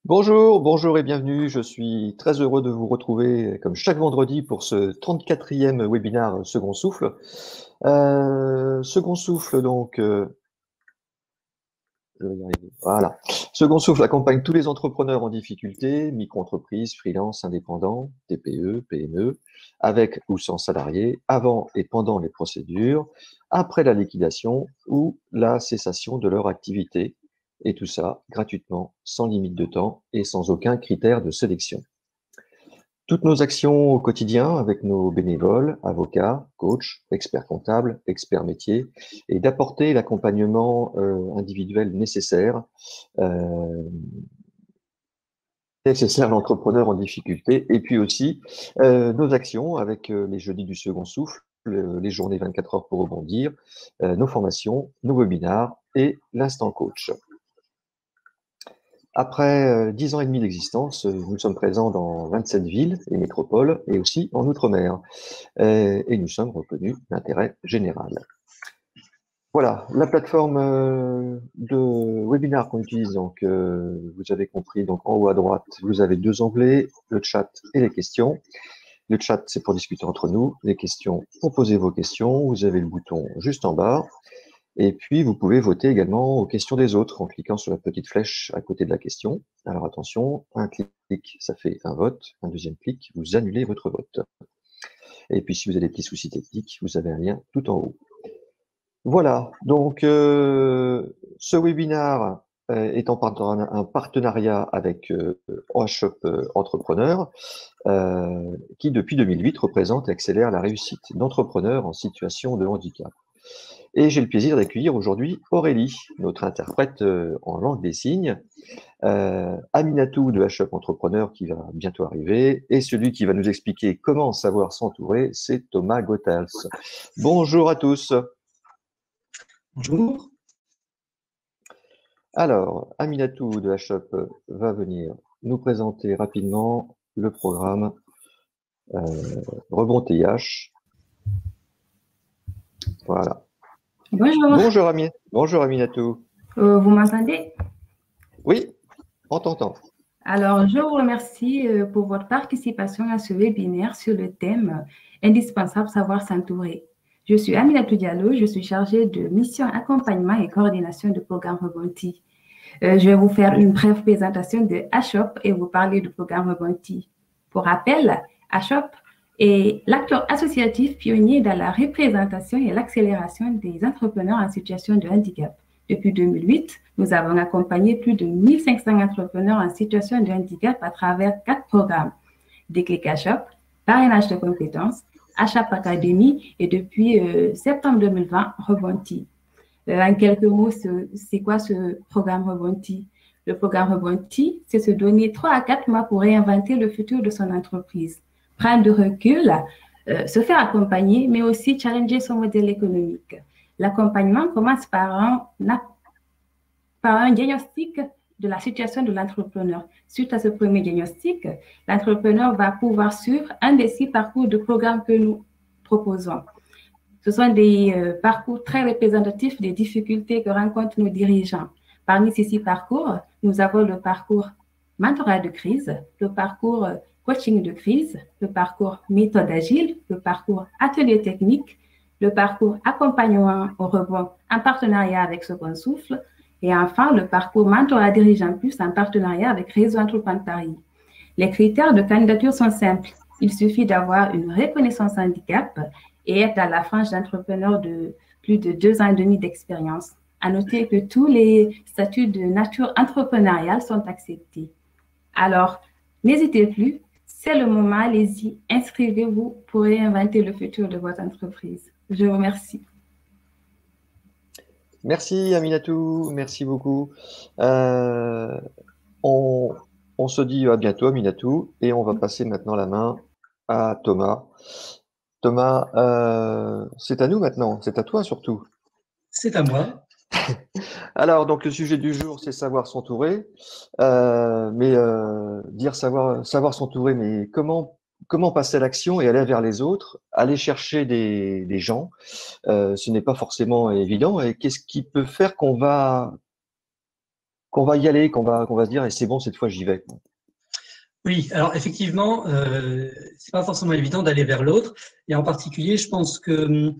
Bonjour, bonjour et bienvenue. Je suis très heureux de vous retrouver comme chaque vendredi pour ce 34e webinaire Second Souffle. Second Souffle, donc, je vais y arriver. Voilà. Second Souffle accompagne tous les entrepreneurs en difficulté, micro-entreprises, freelance, indépendants, TPE, PME, avec ou sans salariés, avant et pendant les procédures, après la liquidation ou la cessation de leur activité. Et tout ça gratuitement, sans limite de temps et sans aucun critère de sélection. Toutes nos actions au quotidien avec nos bénévoles, avocats, coachs, experts comptables, experts métiers, et d'apporter l'accompagnement individuel euh, nécessaire à l'entrepreneur en difficulté, et puis aussi nos actions avec les jeudis du second souffle, les journées 24 heures pour rebondir, nos formations, nos webinars et l'instant coach. Après 10 ans et demi d'existence, nous sommes présents dans 27 villes et métropoles et aussi en Outre-mer. Et nous sommes reconnus d'intérêt général. Voilà, la plateforme de webinar qu'on utilise, donc vous avez compris, donc en haut à droite, vous avez deux onglets, le chat et les questions. Le chat, c'est pour discuter entre nous. Les questions, pour poser vos questions. Vous avez le bouton juste en bas. Et puis, vous pouvez voter également aux questions des autres en cliquant sur la petite flèche à côté de la question. Alors attention, un clic, ça fait un vote. Un deuxième clic, vous annulez votre vote. Et puis, si vous avez des petits soucis techniques, vous avez un lien tout en haut. Voilà, donc ce webinaire est en un partenariat avec OHUP Entrepreneur, qui depuis 2008 représente et accélère la réussite d'entrepreneurs en situation de handicap. Et j'ai le plaisir d'accueillir aujourd'hui Aurélie, notre interprète en langue des signes, Aminatou de HUP Entrepreneur qui va bientôt arriver, et celui qui va nous expliquer comment savoir s'entourer, c'est Thomas Gothals. Bonjour à tous. Bonjour. Alors, Aminatou de HUP va venir nous présenter rapidement le programme Rebond TIH. Voilà. Bonjour. Bonjour Aminatou. Vous m'entendez? Oui, on t'entend. Alors, je vous remercie pour votre participation à ce webinaire sur le thème indispensable savoir s'entourer. Je suis Aminatou Diallo, je suis chargée de mission accompagnement et coordination du programme Rebonti. Je vais vous faire une brève présentation de HUP et vous parler du programme Rebonti. Pour rappel, HUP est l'acteur associatif pionnier dans la représentation et l'accélération des entrepreneurs en situation de handicap. Depuis 2008, nous avons accompagné plus de 1500 entrepreneurs en situation de handicap à travers 4 programmes. Déclic HUP, parrainage de compétences, HUP Academy et depuis septembre 2020, Rebonti. En quelques mots, c'est quoi ce programme Rebonti? Le programme Rebonti, c'est se donner 3 à 4 mois pour réinventer le futur de son entreprise, prendre du recul, se faire accompagner, mais aussi challenger son modèle économique. L'accompagnement commence par un diagnostic de la situation de l'entrepreneur. Suite à ce premier diagnostic, l'entrepreneur va pouvoir suivre un des 6 parcours de programme que nous proposons. Ce sont des parcours très représentatifs des difficultés que rencontrent nos dirigeants. Parmi ces 6 parcours, nous avons le parcours mentorat de crise, le parcours coaching de crise, le parcours méthode agile, le parcours atelier technique, le parcours accompagnement au rebond en partenariat avec Second Souffle, et enfin le parcours mentorat dirigeant plus en partenariat avec Réseau Entreprendre Paris. Les critères de candidature sont simples. Il suffit d'avoir une reconnaissance handicap et être dans la frange d'entrepreneurs de plus de 2 ans et demi d'expérience. À noter que tous les statuts de nature entrepreneuriale sont acceptés. Alors, n'hésitez plus, c'est le moment, allez-y, inscrivez-vous pour réinventer le futur de votre entreprise. Je vous remercie. Merci Aminatou, merci beaucoup. On se dit à bientôt Aminatou et on va passer maintenant la main à Thomas. Thomas, c'est à nous maintenant, c'est à toi surtout. C'est à moi. Alors, donc le sujet du jour, c'est savoir s'entourer. Dire savoir s'entourer, mais comment passer à l'action et aller vers les autres, aller chercher des gens, ce n'est pas forcément évident. Et qu'est-ce qui peut faire qu'on va qu'on va y aller, qu'on va se dire, et c'est bon, cette fois, j'y vais. Oui, alors effectivement, c'est pas forcément évident d'aller vers l'autre. Et en particulier, je pense que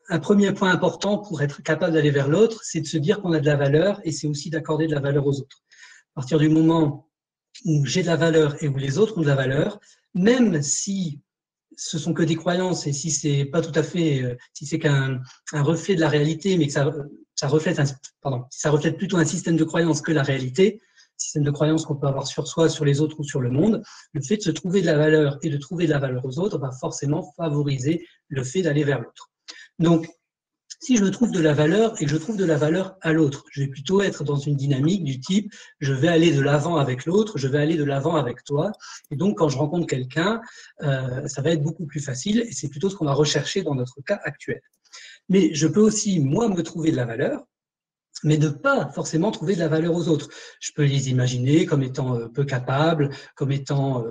un premier point important pour être capable d'aller vers l'autre, c'est de se dire qu'on a de la valeur et c'est aussi d'accorder de la valeur aux autres. À partir du moment où j'ai de la valeur et où les autres ont de la valeur, même si ce sont que des croyances et si c'est pas tout à fait, si c'est qu'un reflet de la réalité, mais que ça reflète ça reflète plutôt un système de croyances que la réalité, système de croyances qu'on peut avoir sur soi, sur les autres ou sur le monde, le fait de se trouver de la valeur et de trouver de la valeur aux autres va forcément favoriser le fait d'aller vers l'autre. Donc, si je me trouve de la valeur et que je trouve de la valeur à l'autre, je vais plutôt être dans une dynamique du type je vais aller de l'avant avec l'autre, je vais aller de l'avant avec toi. Et donc, quand je rencontre quelqu'un, ça va être beaucoup plus facile et c'est plutôt ce qu'on va rechercher dans notre cas actuel. Mais je peux aussi, moi, me trouver de la valeur, mais ne pas forcément trouver de la valeur aux autres. Je peux les imaginer comme étant peu capables, comme étant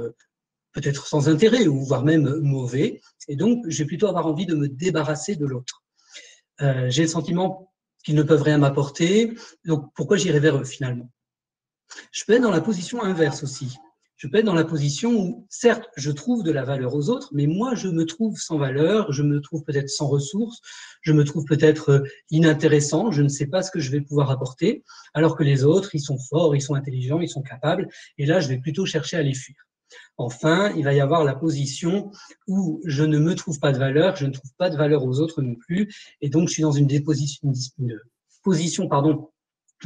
peut-être sans intérêt ou voire même mauvais. Et donc, je vais plutôt avoir envie de me débarrasser de l'autre. J'ai le sentiment qu'ils ne peuvent rien m'apporter, donc pourquoi j'irai vers eux finalement? Je peux être dans la position inverse aussi. Je peux être dans la position où, certes, je trouve de la valeur aux autres, mais moi, je me trouve sans valeur, je me trouve peut-être sans ressources, je me trouve peut-être inintéressant, je ne sais pas ce que je vais pouvoir apporter, alors que les autres, ils sont forts, ils sont intelligents, ils sont capables, et là, je vais plutôt chercher à les fuir. Enfin, il va y avoir la position où je ne me trouve pas de valeur, je ne trouve pas de valeur aux autres non plus, et donc je suis dans une position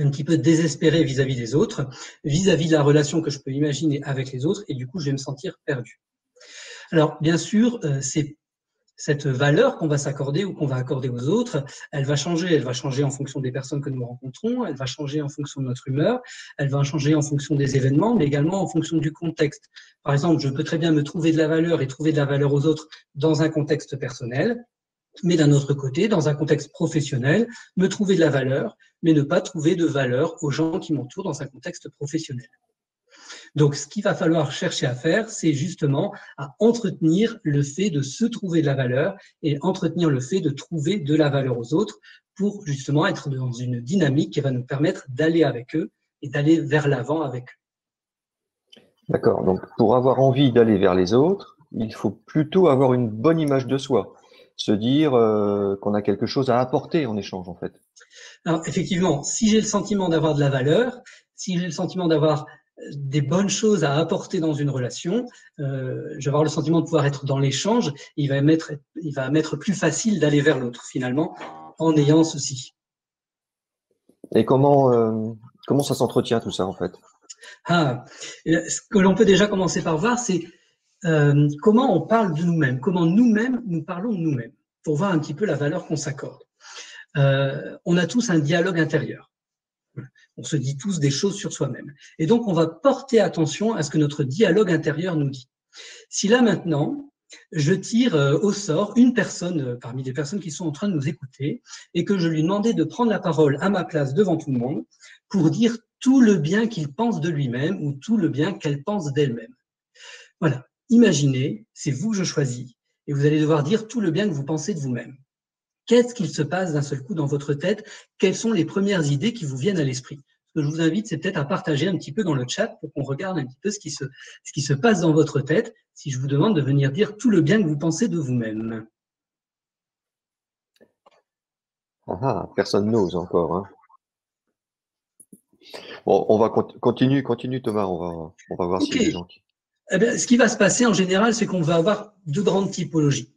un petit peu désespérée vis-à-vis des autres, vis-à-vis de la relation que je peux imaginer avec les autres, et du coup, je vais me sentir perdu. Alors, bien sûr, c'est cette valeur qu'on va s'accorder ou qu'on va accorder aux autres, elle va changer en fonction des personnes que nous rencontrons, elle va changer en fonction de notre humeur, elle va changer en fonction des événements, mais également en fonction du contexte. Par exemple, je peux très bien me trouver de la valeur et trouver de la valeur aux autres dans un contexte personnel, mais d'un autre côté, dans un contexte professionnel, me trouver de la valeur, mais ne pas trouver de valeur aux gens qui m'entourent dans un contexte professionnel. Donc, ce qu'il va falloir chercher à faire, c'est justement à entretenir le fait de se trouver de la valeur et entretenir le fait de trouver de la valeur aux autres pour justement être dans une dynamique qui va nous permettre d'aller avec eux et d'aller vers l'avant avec eux. D'accord. Donc, pour avoir envie d'aller vers les autres, il faut plutôt avoir une bonne image de soi. Se dire qu'on a quelque chose à apporter en échange, en fait. Alors, effectivement, si j'ai le sentiment d'avoir de la valeur, si j'ai le sentiment d'avoir des bonnes choses à apporter dans une relation, je vais avoir le sentiment de pouvoir être dans l'échange, il va m'être plus facile d'aller vers l'autre finalement en ayant ceci. Et comment ça s'entretient tout ça en fait? Ce que l'on peut déjà commencer par voir, c'est comment on parle de nous-mêmes, comment nous-mêmes nous parlons de nous-mêmes, pour voir un petit peu la valeur qu'on s'accorde. On a tous un dialogue intérieur. On se dit tous des choses sur soi-même. Et donc, on va porter attention à ce que notre dialogue intérieur nous dit. Si là, maintenant, je tire au sort une personne parmi les personnes qui sont en train de nous écouter et que je lui demandais de prendre la parole à ma place devant tout le monde pour dire tout le bien qu'il pense de lui-même ou tout le bien qu'elle pense d'elle-même. Voilà. Imaginez, c'est vous que je choisis et vous allez devoir dire tout le bien que vous pensez de vous-même. Qu'est-ce qu'il se passe d'un seul coup dans votre tête? Quelles sont les premières idées qui vous viennent à l'esprit? Ce que je vous invite, c'est peut-être à partager un petit peu dans le chat pour qu'on regarde un petit peu ce qui se passe dans votre tête si je vous demande de venir dire tout le bien que vous pensez de vous-même. Personne n'ose encore. Hein. Bon, on va continue Thomas, on va voir s'il y a des gens qui… Eh bien, ce qui va se passer en général, c'est qu'on va avoir deux grandes typologies.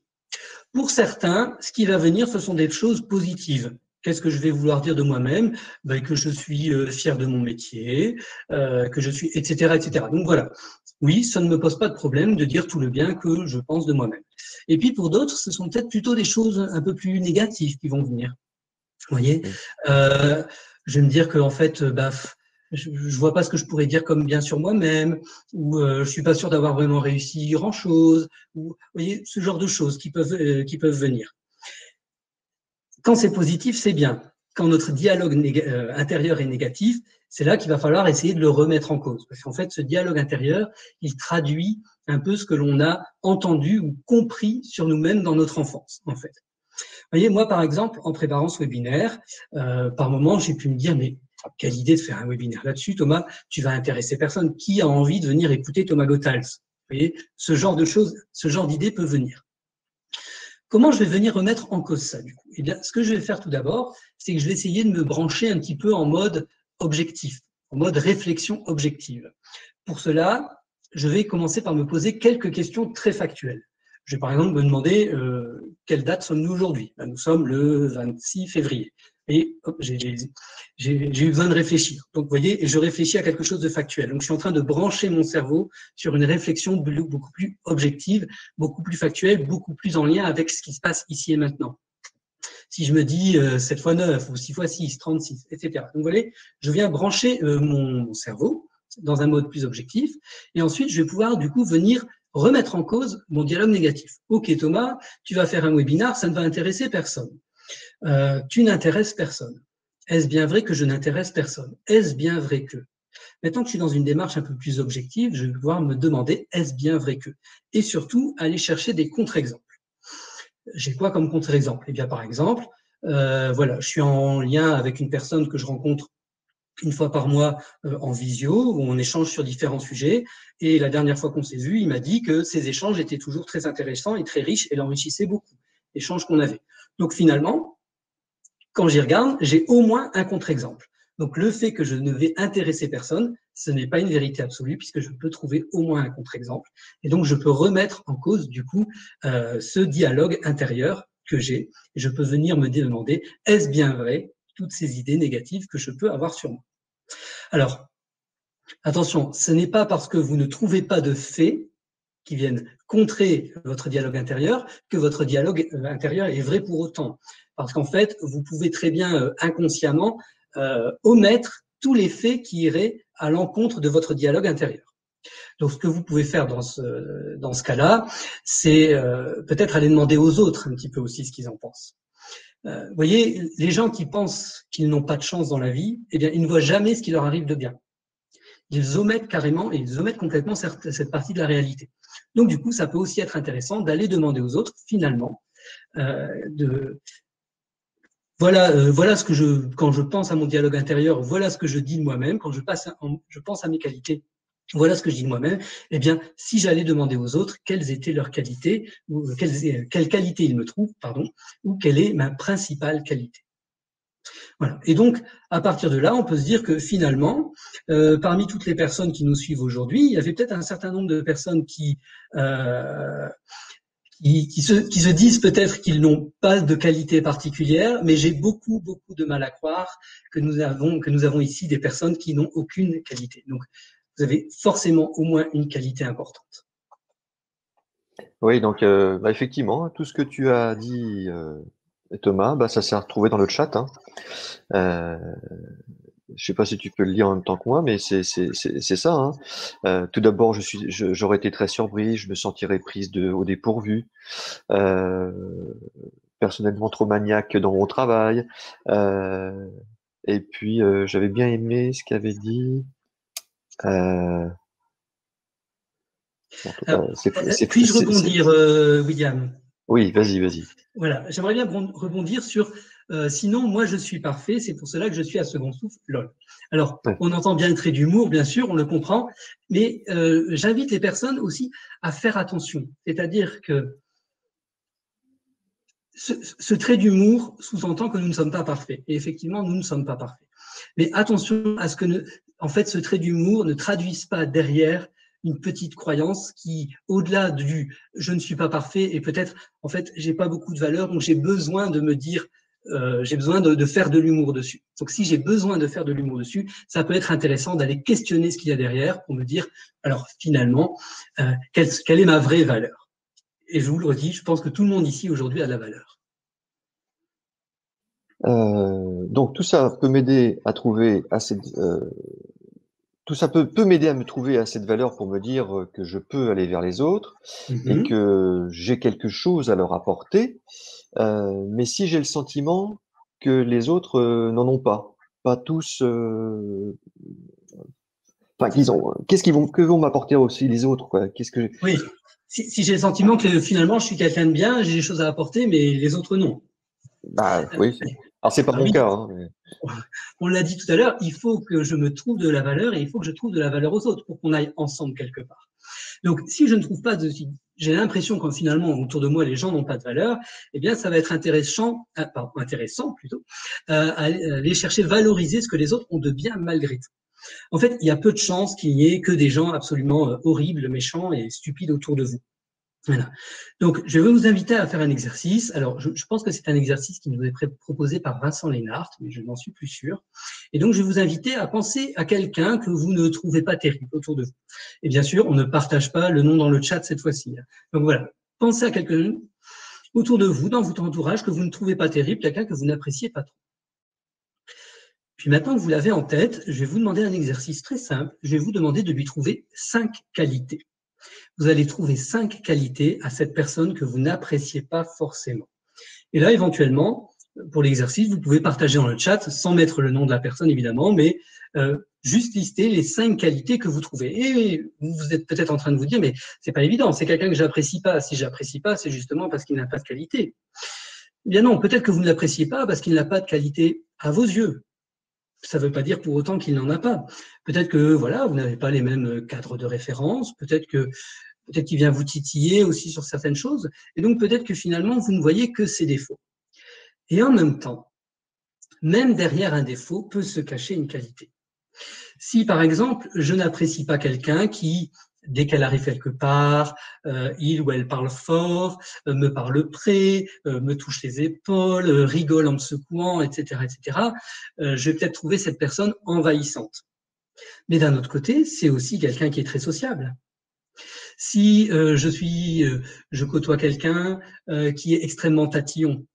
Pour certains, ce qui va venir, ce sont des choses positives. Qu'est-ce que je vais vouloir dire de moi-même? Que je suis fier de mon métier, que je suis, etc., etc. Donc voilà. Oui, ça ne me pose pas de problème de dire tout le bien que je pense de moi-même. Et puis pour d'autres, ce sont peut-être plutôt des choses un peu plus négatives qui vont venir. Vous voyez, je vais me dire que en fait, je vois pas ce que je pourrais dire comme bien sur moi-même, ou je suis pas sûr d'avoir vraiment réussi grand-chose, ou vous voyez, ce genre de choses qui peuvent venir. Quand c'est positif, c'est bien. Quand notre dialogue intérieur est négatif, c'est là qu'il va falloir essayer de le remettre en cause. Parce qu'en fait, ce dialogue intérieur, il traduit un peu ce que l'on a entendu ou compris sur nous-mêmes dans notre enfance, en fait. Vous voyez, moi, par exemple, en préparant ce webinaire, par moment, j'ai pu me dire, mais quelle idée de faire un webinaire là-dessus, Thomas, tu vas intéresser personne. Qui a envie de venir écouter Thomas Goethals? Vous voyez, ce genre de choses, ce genre d'idée peut venir. Comment je vais venir remettre en cause ça, du coup? Eh bien, ce que je vais faire tout d'abord, c'est que je vais essayer de me brancher un petit peu en mode objectif, en mode réflexion objective. Pour cela, je vais commencer par me poser quelques questions très factuelles. Je vais par exemple me demander quelle date sommes-nous aujourd'hui? Ben, nous sommes le 26 février. Et j'ai eu besoin de réfléchir. Donc, vous voyez, je réfléchis à quelque chose de factuel. Donc, je suis en train de brancher mon cerveau sur une réflexion beaucoup plus objective, beaucoup plus factuelle, beaucoup plus en lien avec ce qui se passe ici et maintenant. Si je me dis 7 fois 9 ou 6 fois 6, 36, etc. Donc, vous voyez, je viens brancher mon cerveau dans un mode plus objectif. Et ensuite, je vais pouvoir, du coup, venir remettre en cause mon dialogue négatif. Ok, Thomas, tu vas faire un webinar, ça ne va intéresser personne. Tu n'intéresses personne. Est-ce bien vrai que je n'intéresse personne? Est-ce bien vrai que? Maintenant que je suis dans une démarche un peu plus objective, je vais pouvoir me demander est-ce bien vrai que? Et surtout, aller chercher des contre-exemples. J'ai quoi comme contre-exemple? Eh bien, par exemple, voilà, je suis en lien avec une personne que je rencontre une fois par mois en visio, où on échange sur différents sujets. Et la dernière fois qu'on s'est vu, il m'a dit que ces échanges étaient toujours très intéressants et très riches et l'enrichissaient beaucoup, l'échange qu'on avait. Donc finalement, quand j'y regarde, j'ai au moins un contre-exemple. Donc le fait que je ne vais intéresser personne, ce n'est pas une vérité absolue puisque je peux trouver au moins un contre-exemple. Et donc je peux remettre en cause du coup ce dialogue intérieur que j'ai. Et je peux venir me demander, est-ce bien vrai toutes ces idées négatives que je peux avoir sur moi? Alors, attention, ce n'est pas parce que vous ne trouvez pas de faits qui viennent contrer votre dialogue intérieur que votre dialogue intérieur est vrai pour autant. Parce qu'en fait, vous pouvez très bien inconsciemment omettre tous les faits qui iraient à l'encontre de votre dialogue intérieur. Donc, ce que vous pouvez faire dans ce cas-là, c'est peut-être aller demander aux autres un petit peu aussi ce qu'ils en pensent. Vous voyez, les gens qui pensent qu'ils n'ont pas de chance dans la vie, eh bien, ils ne voient jamais ce qui leur arrive de bien. Ils omettent carrément et ils omettent complètement cette partie de la réalité. Donc, du coup, ça peut aussi être intéressant d'aller demander aux autres, finalement, voilà ce que quand je pense à mon dialogue intérieur, voilà ce que je dis de moi-même. Quand je pense à mes qualités, voilà ce que je dis de moi-même. Eh bien, si j'allais demander aux autres quelles étaient leurs qualités, ou quelle qualité ils me trouvent, ou quelle est ma principale qualité. Voilà. Et donc, à partir de là, on peut se dire que finalement, parmi toutes les personnes qui nous suivent aujourd'hui, il y avait peut-être un certain nombre de personnes qui se disent peut-être qu'ils n'ont pas de qualité particulière, mais j'ai beaucoup de mal à croire que nous avons ici des personnes qui n'ont aucune qualité. Donc, vous avez forcément au moins une qualité importante. Oui, donc effectivement, tout ce que tu as dit, Thomas, ça s'est retrouvé dans le chat. Hein. Je sais pas si tu peux le lire en même temps que moi, mais c'est ça. Hein. Tout d'abord, j'aurais été très surpris, je me sentirais prise au dépourvu, personnellement trop maniaque dans mon travail. Et puis, j'avais bien aimé ce qu'avait dit. Puis-je rebondir, William? Oui, vas-y. Voilà, j'aimerais bien rebondir sur sinon, moi, je suis parfait, c'est pour cela que je suis à second souffle, lol. Alors, ouais. On entend bien le trait d'humour, bien sûr, on le comprend, mais j'invite les personnes aussi à faire attention. C'est-à-dire que ce trait d'humour sous-entend que nous ne sommes pas parfaits. Et effectivement, nous ne sommes pas parfaits. Mais attention à ce que, en fait, ce trait d'humour ne traduise pas derrière une petite croyance qui, au-delà du « je ne suis pas parfait » et peut-être, en fait, j'ai pas beaucoup de valeur, donc j'ai besoin de me dire, j'ai besoin de faire de l'humour dessus. Donc, si j'ai besoin de faire de l'humour dessus, ça peut être intéressant d'aller questionner ce qu'il y a derrière pour me dire, alors finalement, quelle est ma vraie valeur? Et je vous le redis, je pense que tout le monde ici aujourd'hui a de la valeur. Donc, tout ça peut m'aider à trouver assez... Tout ça peut m'aider à me trouver assez de valeur pour me dire que je peux aller vers les autres et que j'ai quelque chose à leur apporter. Mais si j'ai le sentiment que les autres n'en ont pas tous. Enfin, que vont m'apporter aussi les autres, quoi. Oui. Si j'ai le sentiment que finalement je suis quelqu'un de bien, j'ai des choses à apporter, mais les autres non. Oui. Alors, c'est pas Alors mon oui, cas. Hein, mais... on l'a dit tout à l'heure, il faut que je me trouve de la valeur et il faut que je trouve de la valeur aux autres pour qu'on aille ensemble quelque part. Donc, si je ne trouve pas de, j'ai l'impression quand finalement autour de moi les gens n'ont pas de valeur, eh bien, ça va être intéressant plutôt, à aller chercher, valoriser ce que les autres ont de bien malgré tout. En fait, il y a peu de chances qu'il n'y ait que des gens absolument horribles, méchants et stupides autour de vous. Voilà. Donc, je vais vous inviter à faire un exercice. Alors, je pense que c'est un exercice qui nous est proposé par Vincent Lénart, mais je n'en suis plus sûr. Et donc, je vais vous inviter à penser à quelqu'un que vous ne trouvez pas terrible autour de vous. Et bien sûr, on ne partage pas le nom dans le chat cette fois-ci. Donc voilà, pensez à quelqu'un autour de vous, dans votre entourage, que vous ne trouvez pas terrible, quelqu'un que vous n'appréciez pas trop. Puis maintenant que vous l'avez en tête, je vais vous demander un exercice très simple. Je vais vous demander de lui trouver 5 qualités. Vous allez trouver 5 qualités à cette personne que vous n'appréciez pas forcément. Et là, éventuellement, pour l'exercice, vous pouvez partager dans le chat, sans mettre le nom de la personne évidemment, mais juste lister les 5 qualités que vous trouvez. Et vous êtes peut-être en train de vous dire, mais c'est pas évident, c'est quelqu'un que j'apprécie pas. Si j'apprécie pas, c'est justement parce qu'il n'a pas de qualité. Eh bien non, peut-être que vous ne l'appréciez pas parce qu'il n'a pas de qualité à vos yeux. Ça ne veut pas dire pour autant qu'il n'en a pas. Peut-être que voilà, vous n'avez pas les mêmes cadres de référence, peut-être qu'il vient vous titiller aussi sur certaines choses, et donc peut-être que finalement vous ne voyez que ses défauts. Et en même temps, même derrière un défaut peut se cacher une qualité. Si par exemple, je n'apprécie pas quelqu'un qui, dès qu'elle arrive quelque part, il ou elle parle fort, me parle près, me touche les épaules, rigole en me secouant, etc., etc., je vais peut-être trouver cette personne envahissante. Mais d'un autre côté, c'est aussi quelqu'un qui est très sociable. Si je côtoie quelqu'un qui est extrêmement tatillon,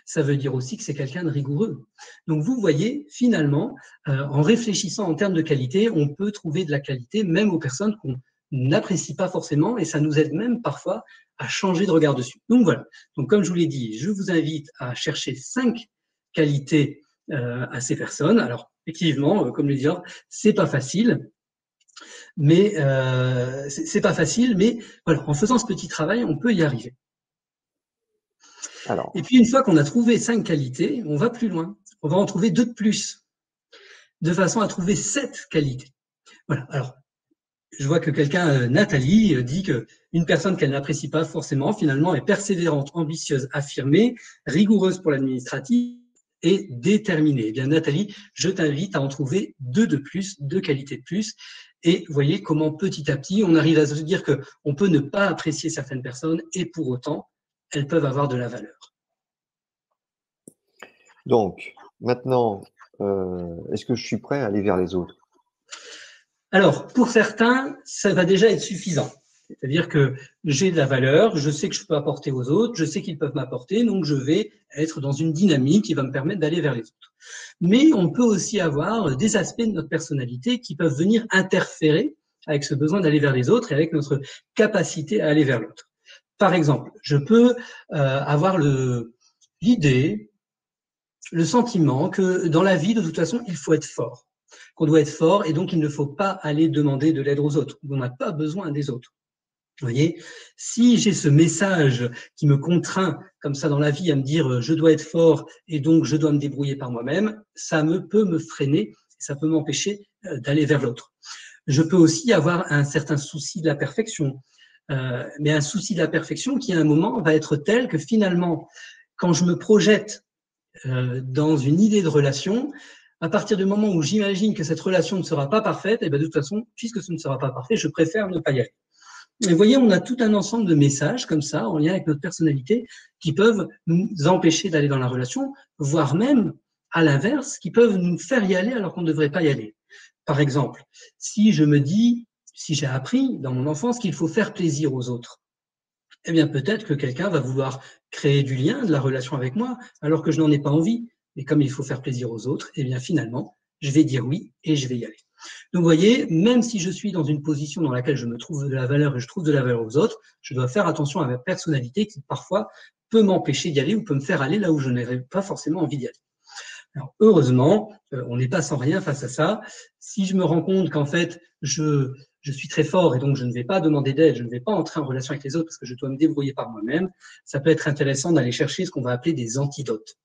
ça veut dire aussi que c'est quelqu'un de rigoureux. Donc vous voyez, finalement, en réfléchissant en termes de qualité, on peut trouver de la qualité même aux personnes qu'on n'apprécie pas forcément, et ça nous aide même parfois à changer de regard dessus. Donc voilà. Donc comme je vous l'ai dit, je vous invite à chercher 5 qualités à ces personnes. Alors effectivement, comme le dit Laure, c'est pas facile. Mais c'est pas facile, mais voilà, en faisant ce petit travail, on peut y arriver. Alors. Et puis une fois qu'on a trouvé 5 qualités, on va plus loin. On va en trouver 2 de plus, de façon à trouver 7 qualités. Voilà. Alors, je vois que quelqu'un, Nathalie, dit que une personne qu'elle n'apprécie pas forcément, finalement, est persévérante, ambitieuse, affirmée, rigoureuse pour l'administratif et déterminée. Eh bien, Nathalie, je t'invite à en trouver 2 de plus, 2 qualités de plus. Et vous voyez comment petit à petit, on arrive à se dire qu'on peut ne pas apprécier certaines personnes et pour autant, elles peuvent avoir de la valeur. Donc, maintenant, est-ce que je suis prêt à aller vers les autres? Alors, pour certains, ça va déjà être suffisant. C'est-à-dire que j'ai de la valeur, je sais que je peux apporter aux autres, je sais qu'ils peuvent m'apporter, donc je vais être dans une dynamique qui va me permettre d'aller vers les autres. Mais on peut aussi avoir des aspects de notre personnalité qui peuvent venir interférer avec ce besoin d'aller vers les autres et avec notre capacité à aller vers l'autre. Par exemple, je peux avoir l'idée, le sentiment que dans la vie, de toute façon, il faut être fort, qu'on doit être fort et donc il ne faut pas aller demander de l'aide aux autres, on n'a pas besoin des autres. Vous voyez, si j'ai ce message qui me contraint comme ça dans la vie à me dire je dois être fort et donc je dois me débrouiller par moi-même, ça peut me freiner, ça peut m'empêcher d'aller vers l'autre. Je peux aussi avoir un certain souci de la perfection, mais un souci de la perfection qui à un moment va être tel que finalement, quand je me projette dans une idée de relation, à partir du moment où j'imagine que cette relation ne sera pas parfaite, et bien de toute façon, puisque ce ne sera pas parfait, je préfère ne pas y aller. Et vous voyez, on a tout un ensemble de messages comme ça, en lien avec notre personnalité, qui peuvent nous empêcher d'aller dans la relation, voire même, à l'inverse, qui peuvent nous faire y aller alors qu'on ne devrait pas y aller. Par exemple, si je me dis, si j'ai appris dans mon enfance qu'il faut faire plaisir aux autres, eh bien peut-être que quelqu'un va vouloir créer du lien, de la relation avec moi, alors que je n'en ai pas envie. Et comme il faut faire plaisir aux autres, eh bien finalement, je vais dire oui et je vais y aller. Donc vous voyez, même si je suis dans une position dans laquelle je me trouve de la valeur et je trouve de la valeur aux autres, je dois faire attention à ma personnalité qui parfois peut m'empêcher d'y aller ou peut me faire aller là où je n'aurais pas forcément envie d'y aller. Alors heureusement, on n'est pas sans rien face à ça. Si je me rends compte qu'en fait, je suis très fort et donc je ne vais pas demander d'aide, je ne vais pas entrer en relation avec les autres parce que je dois me débrouiller par moi-même, ça peut être intéressant d'aller chercher ce qu'on va appeler des antidotes.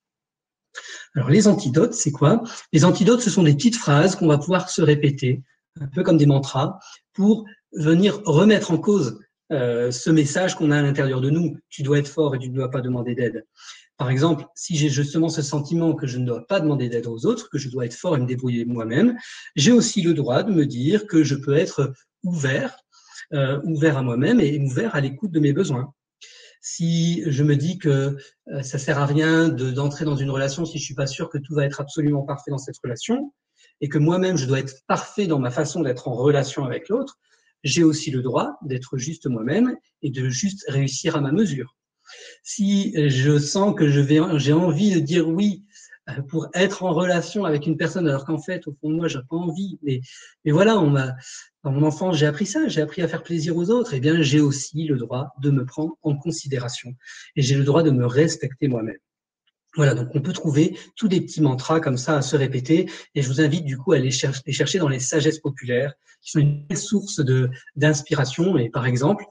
Alors, les antidotes, c'est quoi? Les antidotes, ce sont des petites phrases qu'on va pouvoir se répéter, un peu comme des mantras, pour venir remettre en cause ce message qu'on a à l'intérieur de nous. Tu dois être fort et tu ne dois pas demander d'aide. Par exemple, si j'ai justement ce sentiment que je ne dois pas demander d'aide aux autres, que je dois être fort et me débrouiller moi-même, j'ai aussi le droit de me dire que je peux être ouvert à moi-même et ouvert à l'écoute de mes besoins. Si je me dis que ça sert à rien d'entrer dans une relation si je suis pas sûr que tout va être absolument parfait dans cette relation et que moi-même je dois être parfait dans ma façon d'être en relation avec l'autre, j'ai aussi le droit d'être juste moi-même et de juste réussir à ma mesure. Si je sens que j'ai envie de dire oui pour être en relation avec une personne alors qu'en fait, au fond de moi, j'ai pas envie, mais voilà, dans mon enfance, j'ai appris ça, j'ai appris à faire plaisir aux autres, eh bien, j'ai aussi le droit de me prendre en considération et j'ai le droit de me respecter moi-même. Voilà, donc on peut trouver tous des petits mantras comme ça à se répéter et je vous invite du coup à les chercher dans les sagesses populaires qui sont une belle source d'inspiration. Et par exemple,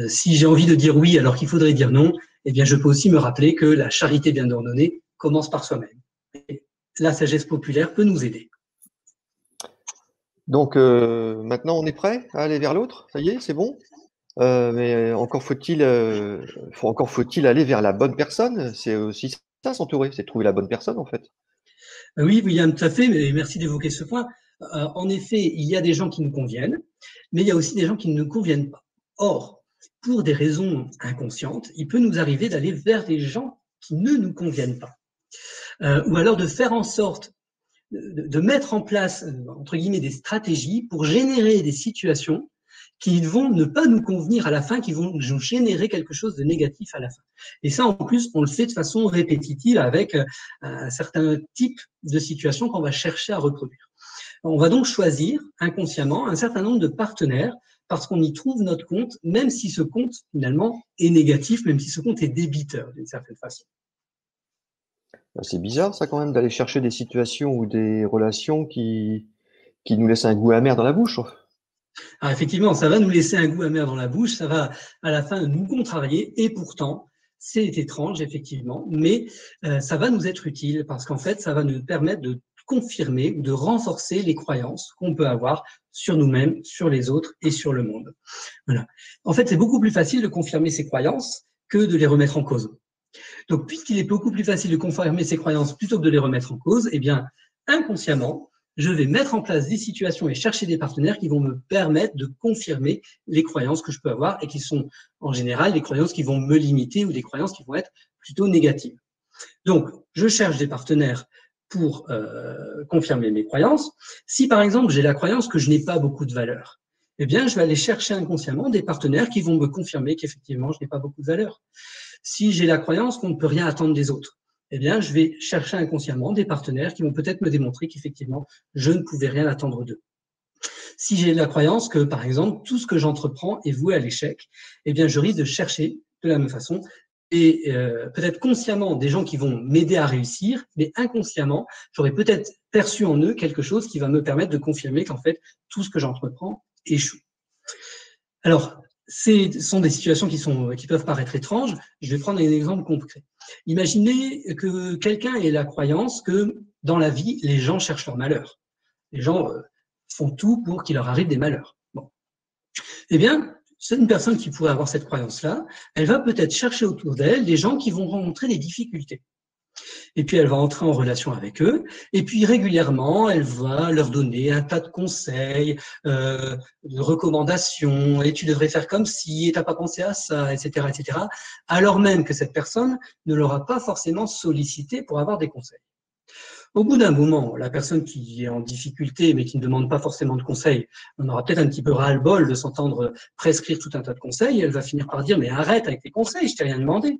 si j'ai envie de dire oui alors qu'il faudrait dire non, eh bien je peux aussi me rappeler que la charité bien ordonnée commence par soi-même. Et la sagesse populaire peut nous aider. Donc maintenant on est prêt à aller vers l'autre, ça y est, c'est bon. Mais encore faut-il aller vers la bonne personne. C'est aussi ça, s'entourer, c'est trouver la bonne personne en fait. Oui, William, tout à fait, mais merci d'évoquer ce point. En effet, il y a des gens qui nous conviennent, mais il y a aussi des gens qui ne nous conviennent pas. Or, pour des raisons inconscientes, il peut nous arriver d'aller vers des gens qui ne nous conviennent pas. Ou alors de faire en sorte de mettre en place, entre guillemets, des stratégies pour générer des situations qui vont ne pas nous convenir à la fin, qui vont nous générer quelque chose de négatif à la fin. Et ça, en plus, on le fait de façon répétitive avec un certain type de situation qu'on va chercher à reproduire. On va donc choisir inconsciemment un certain nombre de partenaires parce qu'on y trouve notre compte, même si ce compte, finalement, est négatif, même si ce compte est débiteur d'une certaine façon. C'est bizarre ça quand même d'aller chercher des situations ou des relations qui nous laissent un goût amer dans la bouche. Alors effectivement, ça va nous laisser un goût amer dans la bouche, ça va à la fin nous contrarier et pourtant, c'est étrange effectivement, mais ça va nous être utile parce qu'en fait, ça va nous permettre de confirmer ou de renforcer les croyances qu'on peut avoir sur nous-mêmes, sur les autres et sur le monde. Voilà. En fait, c'est beaucoup plus facile de confirmer ses croyances que de les remettre en cause. Donc, puisqu'il est beaucoup plus facile de confirmer ses croyances plutôt que de les remettre en cause, eh bien, inconsciemment, je vais mettre en place des situations et chercher des partenaires qui vont me permettre de confirmer les croyances que je peux avoir et qui sont en général des croyances qui vont me limiter ou des croyances qui vont être plutôt négatives. Donc, je cherche des partenaires pour confirmer mes croyances. Si, par exemple, j'ai la croyance que je n'ai pas beaucoup de valeur, eh bien, je vais aller chercher inconsciemment des partenaires qui vont me confirmer qu'effectivement, je n'ai pas beaucoup de valeur. Si j'ai la croyance qu'on ne peut rien attendre des autres, eh bien, je vais chercher inconsciemment des partenaires qui vont peut-être me démontrer qu'effectivement, je ne pouvais rien attendre d'eux. Si j'ai la croyance que, par exemple, tout ce que j'entreprends est voué à l'échec, eh bien, je risque de chercher de la même façon et peut-être consciemment des gens qui vont m'aider à réussir, mais inconsciemment, j'aurais peut-être perçu en eux quelque chose qui va me permettre de confirmer qu'en fait, tout ce que j'entreprends échoue. Alors, ce sont des situations qui peuvent paraître étranges. Je vais prendre un exemple concret. Imaginez que quelqu'un ait la croyance que dans la vie, les gens cherchent leur malheur. Les gens font tout pour qu'il leur arrive des malheurs. Bon. Eh bien, c'est une personne qui pourrait avoir cette croyance-là. Elle va peut-être chercher autour d'elle des gens qui vont rencontrer des difficultés. Et puis, elle va entrer en relation avec eux. Et puis, régulièrement, elle va leur donner un tas de conseils, de recommandations. Et tu devrais faire comme si, et t'as pas pensé à ça, etc., etc. Alors même que cette personne ne l'aura pas forcément sollicité pour avoir des conseils. Au bout d'un moment, la personne qui est en difficulté, mais qui ne demande pas forcément de conseils, on aura peut-être un petit peu ras-le-bol de s'entendre prescrire tout un tas de conseils. Et elle va finir par dire, mais arrête avec tes conseils, je t'ai rien demandé.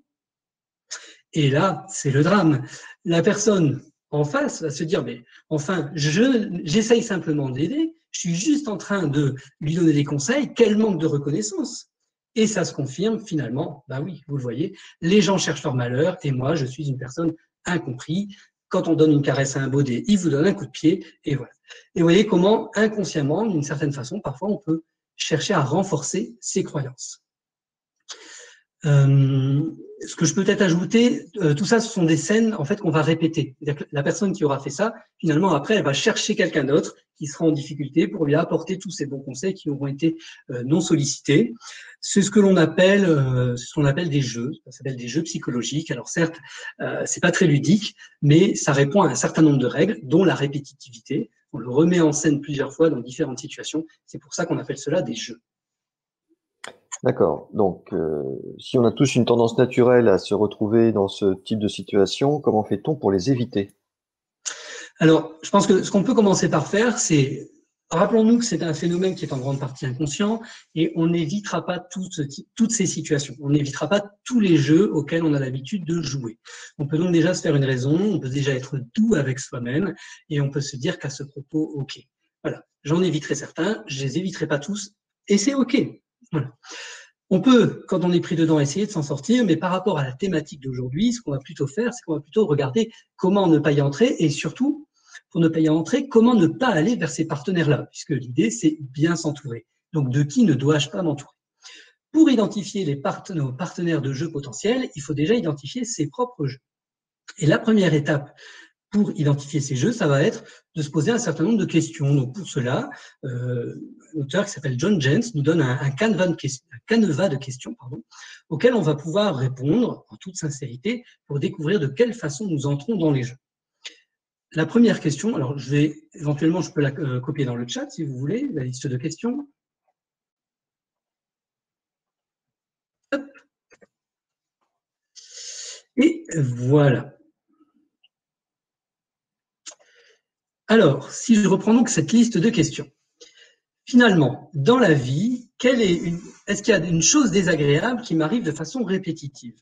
Et là, c'est le drame. La personne en face va se dire, mais enfin, j'essaye simplement d'aider, je suis juste en train de lui donner des conseils, quel manque de reconnaissance. Et ça se confirme finalement, bah oui, vous le voyez, les gens cherchent leur malheur et moi, je suis une personne incomprise. Quand on donne une caresse à un baudet, il vous donne un coup de pied et voilà. Et vous voyez comment inconsciemment, d'une certaine façon, parfois on peut chercher à renforcer ses croyances. Ce que je peux peut-être ajouter, tout ça, ce sont des scènes en fait qu'on va répéter. C'est-à-dire que la personne qui aura fait ça, finalement, après, elle va chercher quelqu'un d'autre qui sera en difficulté pour lui apporter tous ces bons conseils qui auront été non sollicités. C'est ce que l'on appelle, des jeux. Ça s'appelle des jeux psychologiques. Alors certes, c'est pas très ludique, mais ça répond à un certain nombre de règles, dont la répétitivité. On le remet en scène plusieurs fois dans différentes situations. C'est pour ça qu'on appelle cela des jeux. D'accord. Donc, si on a tous une tendance naturelle à se retrouver dans ce type de situation, comment fait-on pour les éviter? Alors, je pense que ce qu'on peut commencer par faire, c'est, rappelons-nous que c'est un phénomène qui est en grande partie inconscient et on n'évitera pas toutes ces situations. On n'évitera pas tous les jeux auxquels on a l'habitude de jouer. On peut donc déjà se faire une raison, on peut déjà être doux avec soi-même et on peut se dire qu'à ce propos, ok, voilà, j'en éviterai certains, je les éviterai pas tous et c'est ok. Voilà. On peut, quand on est pris dedans, essayer de s'en sortir, mais par rapport à la thématique d'aujourd'hui, ce qu'on va plutôt faire, c'est qu'on va plutôt regarder comment ne pas y entrer et surtout, pour ne pas y entrer, comment ne pas aller vers ces partenaires-là, puisque l'idée, c'est bien s'entourer. Donc, de qui ne dois-je pas m'entourer? Pour identifier nos partenaires de jeu potentiels, il faut déjà identifier ses propres jeux. Et la première étape pour identifier ces jeux, ça va être de se poser un certain nombre de questions. Donc pour cela, l'auteur qui s'appelle John Jens nous donne un canevas de questions auxquelles on va pouvoir répondre en toute sincérité pour découvrir de quelle façon nous entrons dans les jeux. La première question, alors éventuellement je peux la copier dans le chat si vous voulez, la liste de questions. Hop. Et voilà. Alors, si je reprends donc cette liste de questions, finalement, dans la vie, est-ce qu'il y a une chose désagréable qui m'arrive de façon répétitive?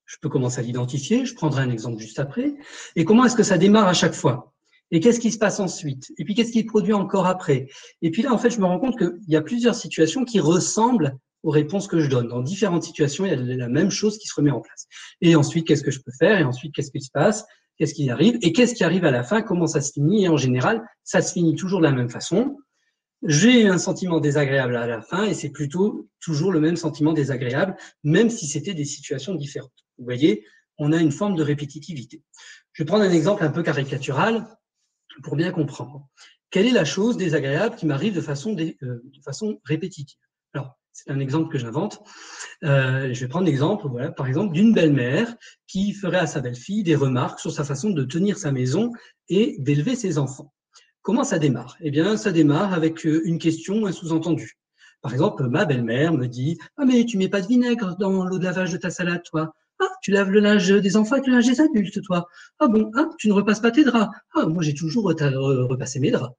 Je peux commencer à l'identifier, je prendrai un exemple juste après. Et comment est-ce que ça démarre à chaque fois? Et qu'est-ce qui se passe ensuite? Et puis, qu'est-ce qui est produit encore après? Et puis là, en fait, je me rends compte qu'il y a plusieurs situations qui ressemblent aux réponses que je donne. Dans différentes situations, il y a la même chose qui se remet en place. Et ensuite, qu'est-ce que je peux faire? Et ensuite, qu'est-ce qui se passe? Qu'est-ce qui arrive? Et qu'est-ce qui arrive à la fin? Comment ça se finit? Et en général, ça se finit toujours de la même façon. J'ai un sentiment désagréable à la fin et c'est plutôt toujours le même sentiment désagréable, même si c'était des situations différentes. Vous voyez, on a une forme de répétitivité. Je vais prendre un exemple un peu caricatural pour bien comprendre. Quelle est la chose désagréable qui m'arrive de façon répétitive? Alors, c'est un exemple que j'invente. Je vais prendre l'exemple, voilà, par exemple, d'une belle-mère qui ferait à sa belle-fille des remarques sur sa façon de tenir sa maison et d'élever ses enfants. Comment ça démarre? Eh bien, ça démarre avec une question ou un sous-entendu. Par exemple, ma belle-mère me dit « Ah, mais tu mets pas de vinaigre dans l'eau de lavage de ta salade, toi. Ah, tu laves le linge des enfants avec le linge des adultes, toi. Ah bon, ah, tu ne repasses pas tes draps. Ah, moi, j'ai toujours repassé mes draps. »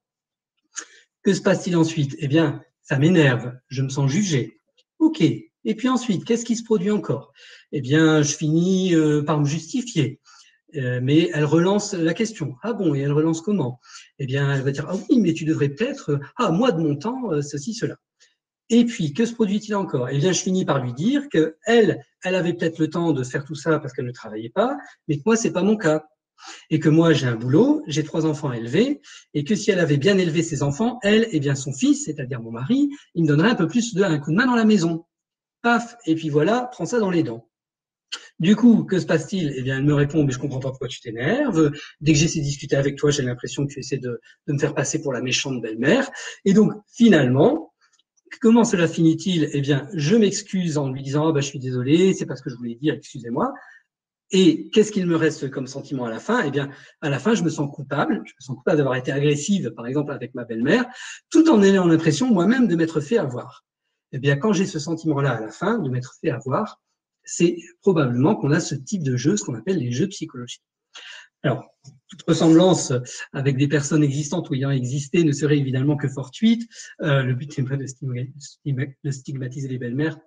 Que se passe-t-il ensuite? Eh bien, ça m'énerve, je me sens jugé. Ok. Et puis ensuite, qu'est-ce qui se produit encore? Eh bien, je finis par me justifier. Mais elle relance la question. Ah bon, et elle relance comment? Eh bien, elle va dire, ah oui, mais tu devrais peut-être, moi de mon temps, ceci, cela. Et puis, que se produit-il encore? Eh bien, je finis par lui dire qu'elle avait peut-être le temps de faire tout ça parce qu'elle ne travaillait pas, mais que moi, c'est pas mon cas. Et que moi, j'ai un boulot, j'ai 3 enfants à élever, et que si elle avait bien élevé ses enfants, elle, eh bien, son fils, c'est-à-dire mon mari, il me donnerait un peu plus un coup de main dans la maison. Paf, et puis voilà, prends ça dans les dents. Du coup, que se passe-t-il? Eh bien, elle me répond, mais je comprends pas pourquoi tu t'énerves. Dès que j'essaie de discuter avec toi, j'ai l'impression que tu essaies de me faire passer pour la méchante belle-mère. Et donc, finalement, comment cela finit-il? Eh bien, je m'excuse en lui disant, je suis désolé, c'est pas ce que je voulais dire, excusez-moi. Et qu'est-ce qu'il me reste comme sentiment à la fin? Eh bien, à la fin, je me sens coupable. Je me sens coupable d'avoir été agressive, par exemple, avec ma belle-mère, tout en ayant l'impression moi-même de m'être fait avoir. Eh bien, quand j'ai ce sentiment-là à la fin, de m'être fait avoir, c'est probablement qu'on a ce type de jeu, ce qu'on appelle les jeux psychologiques. Alors, toute ressemblance avec des personnes existantes ou ayant existé ne serait évidemment que fortuite. Le but n'est pas de stigmatiser les belles-mères.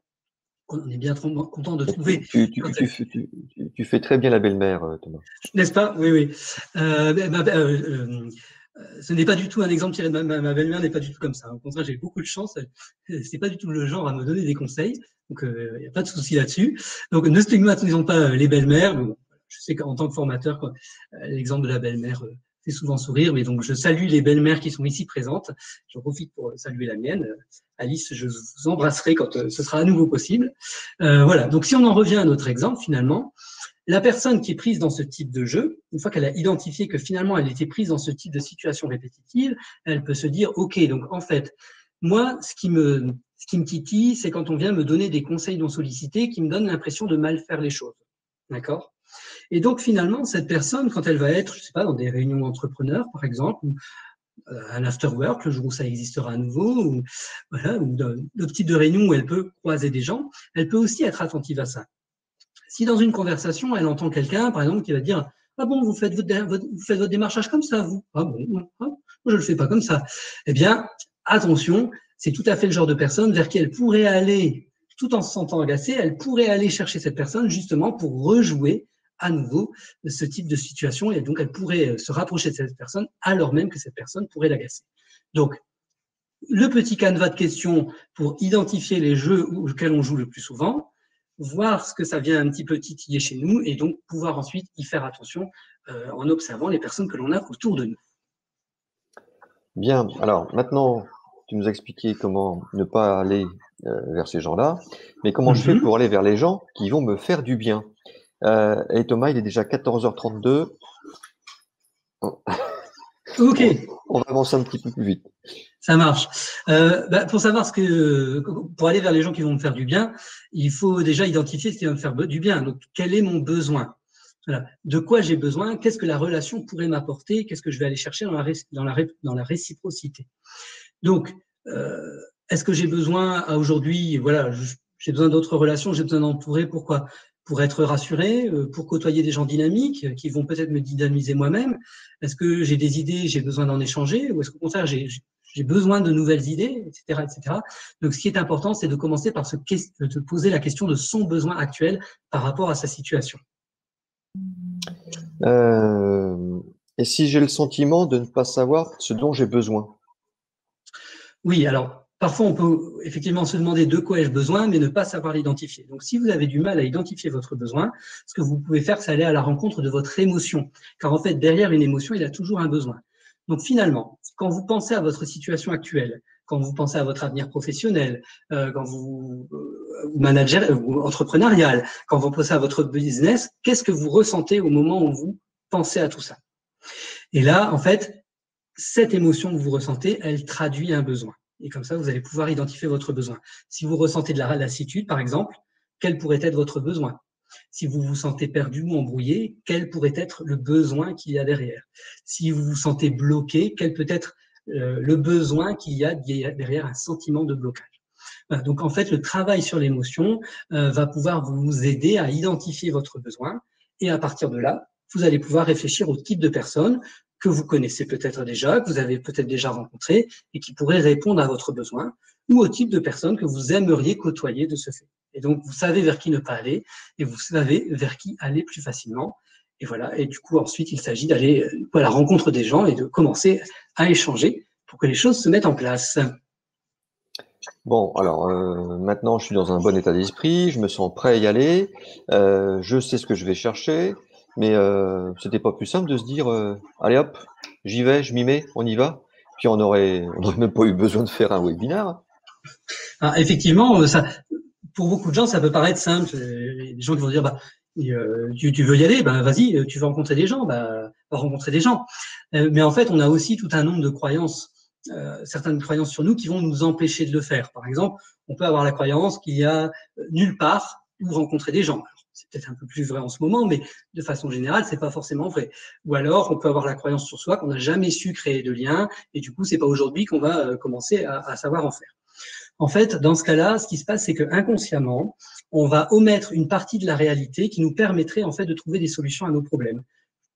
On est bien trop content de trouver. Tu fais très bien la belle-mère, Thomas. N'est-ce pas? Oui, oui. Ce n'est pas du tout un exemple tiré de ma belle-mère, n'est pas du tout comme ça. Au contraire, j'ai beaucoup de chance. C'est pas du tout le genre à me donner des conseils. Donc, il n'y a pas de souci là-dessus. Donc, ne stigmatisons pas les belles-mères. Bon, je sais qu'en tant que formateur, l'exemple de la belle-mère fait souvent sourire, mais donc je salue les belles-mères qui sont ici présentes. J'en profite pour saluer la mienne. Alice, je vous embrasserai quand ce sera à nouveau possible. Voilà, donc si on en revient à notre exemple, finalement, la personne qui est prise dans ce type de jeu, une fois qu'elle a identifié que finalement elle était prise dans ce type de situation répétitive, elle peut se dire, ok, donc en fait, moi, ce qui me titille, c'est quand on vient me donner des conseils non sollicités qui me donnent l'impression de mal faire les choses. D'accord? Et donc, finalement, cette personne, quand elle va être, je sais pas, dans des réunions d'entrepreneurs, par exemple, ou un after-work, le jour où ça existera à nouveau, ou voilà, ou d'autres types de réunions où elle peut croiser des gens, elle peut aussi être attentive à ça. Si dans une conversation, elle entend quelqu'un, par exemple, qui va dire « Ah bon, vous faites votre démarchage comme ça, vous ?»« Ah bon, moi, je le fais pas comme ça. » Eh bien, attention, c'est tout à fait le genre de personne vers qui elle pourrait aller, tout en se sentant agacée, elle pourrait aller chercher cette personne justement pour rejouer à nouveau ce type de situation, et donc elle pourrait se rapprocher de cette personne alors même que cette personne pourrait l'agacer. Donc, le petit canevas de questions pour identifier les jeux auxquels on joue le plus souvent, voir ce que ça vient un petit peu titiller chez nous, et donc pouvoir ensuite y faire attention en observant les personnes que l'on a autour de nous. Bien, alors maintenant, tu nous as expliqué comment ne pas aller vers ces gens-là, mais comment je fais pour aller vers les gens qui vont me faire du bien. Et Thomas, il est déjà 14h32. Ok. On va avancer un petit peu plus vite. Ça marche. Pour savoir pour aller vers les gens qui vont me faire du bien, il faut déjà identifier ce qui va me faire du bien. Donc, quel est mon besoin? Voilà. De quoi j'ai besoin? Qu'est-ce que la relation pourrait m'apporter? Qu'est-ce que je vais aller chercher dans la réciprocité? Donc, est-ce que j'ai besoin aujourd'hui, voilà, j'ai besoin d'autres relations, j'ai besoin d'entourer, pourquoi? Pour être rassuré, pour côtoyer des gens dynamiques qui vont peut-être me dynamiser moi-même. Est-ce que j'ai des idées, j'ai besoin d'en échanger, ou est-ce qu'au contraire, j'ai besoin de nouvelles idées, etc., etc. Donc, ce qui est important, c'est de commencer par se poser la question de son besoin actuel par rapport à sa situation. Et si j'ai le sentiment de ne pas savoir ce dont j'ai besoin? Oui, alors, parfois, on peut effectivement se demander de quoi ai-je besoin, mais ne pas savoir l'identifier. Donc, si vous avez du mal à identifier votre besoin, ce que vous pouvez faire, c'est aller à la rencontre de votre émotion. Car en fait, derrière une émotion, il y a toujours un besoin. Donc, finalement, quand vous pensez à votre situation actuelle, quand vous pensez à votre avenir professionnel, quand vous manager ou entrepreneurial, quand vous pensez à votre business, qu'est-ce que vous ressentez au moment où vous pensez à tout ça? Et là, en fait, cette émotion que vous ressentez, elle traduit un besoin. Et comme ça, vous allez pouvoir identifier votre besoin. Si vous ressentez de la lassitude, par exemple, quel pourrait être votre besoin? Si vous vous sentez perdu ou embrouillé, quel pourrait être le besoin qu'il y a derrière? Si vous vous sentez bloqué, quel peut être le besoin qu'il y a derrière un sentiment de blocage? Voilà, donc, en fait, le travail sur l'émotion va pouvoir vous aider à identifier votre besoin. Et à partir de là, vous allez pouvoir réfléchir au type de personne que vous connaissez peut-être déjà, que vous avez peut-être déjà rencontré et qui pourrait répondre à votre besoin, ou au type de personne que vous aimeriez côtoyer de ce fait. Et donc, vous savez vers qui ne pas aller et vous savez vers qui aller plus facilement. Et voilà. Et du coup, ensuite, il s'agit d'aller à la rencontre des gens et de commencer à échanger pour que les choses se mettent en place. Bon, alors maintenant, je suis dans un bon état d'esprit, je me sens prêt à y aller, je sais ce que je vais chercher, mais c'était pas plus simple de se dire allez hop, j'y vais, je m'y mets, on y va, puis on aurait même pas eu besoin de faire un webinaire. Ah, effectivement, ça, pour beaucoup de gens, ça peut paraître simple. Des gens qui vont dire tu veux y aller, vas-y, tu veux rencontrer des gens, va rencontrer des gens. Mais en fait, on a aussi tout un nombre de croyances. Certaines croyances sur nous qui vont nous empêcher de le faire. Par exemple, on peut avoir la croyance qu'il y a nulle part où rencontrer des gens. Alors, c'est peut-être un peu plus vrai en ce moment, mais de façon générale, c'est pas forcément vrai. Ou alors, on peut avoir la croyance sur soi qu'on n'a jamais su créer de lien, et du coup, c'est pas aujourd'hui qu'on va commencer à savoir en faire. En fait, dans ce cas-là, ce qui se passe, c'est que inconsciemment, on va omettre une partie de la réalité qui nous permettrait en fait de trouver des solutions à nos problèmes,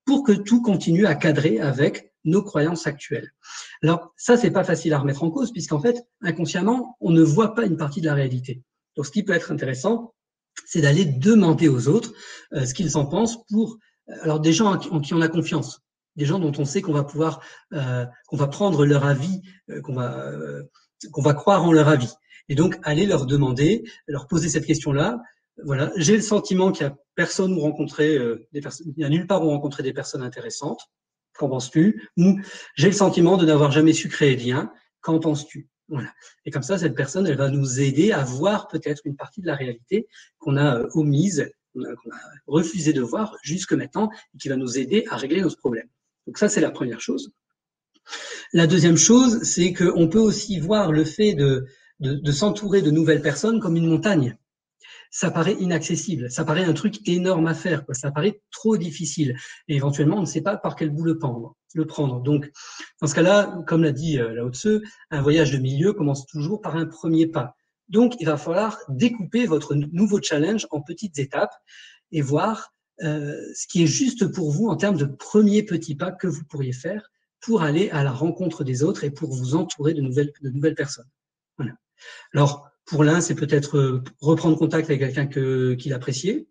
pour que tout continue à cadrer avec nos croyances actuelles. Alors, ça, c'est pas facile à remettre en cause, puisqu'en fait, inconsciemment, on ne voit pas une partie de la réalité. Donc, ce qui peut être intéressant, c'est d'aller demander aux autres ce qu'ils en pensent alors des gens en qui on a confiance, des gens dont on sait qu'on va pouvoir, qu'on va prendre leur avis, qu'on va croire en leur avis. Et donc, aller leur demander, leur poser cette question-là. Voilà, j'ai le sentiment qu'il y a personne où rencontrer des personnes, il y a nulle part où rencontrer des personnes intéressantes. qu'en penses-tu? Ou j'ai le sentiment de n'avoir jamais su créer de lien, qu'en penses-tu? Voilà. Et comme ça, cette personne, elle va nous aider à voir peut-être une partie de la réalité qu'on a omise, qu'on a refusé de voir jusque maintenant, et qui va nous aider à régler nos problèmes. Donc ça, c'est la première chose. La deuxième chose, c'est qu'on peut aussi voir le fait de s'entourer de nouvelles personnes comme une montagne. Ça paraît inaccessible, ça paraît un truc énorme à faire, quoi. Ça paraît trop difficile. Et éventuellement, on ne sait pas par quel bout le prendre. Donc, dans ce cas-là, comme l'a dit Lao Tzu, un voyage de milieu commence toujours par un premier pas. Donc, il va falloir découper votre nouveau challenge en petites étapes et voir ce qui est juste pour vous en termes de premiers petits pas que vous pourriez faire pour aller à la rencontre des autres et pour vous entourer de nouvelles personnes. Voilà. Alors, pour l'un, c'est peut-être reprendre contact avec quelqu'un qu'il appréciait.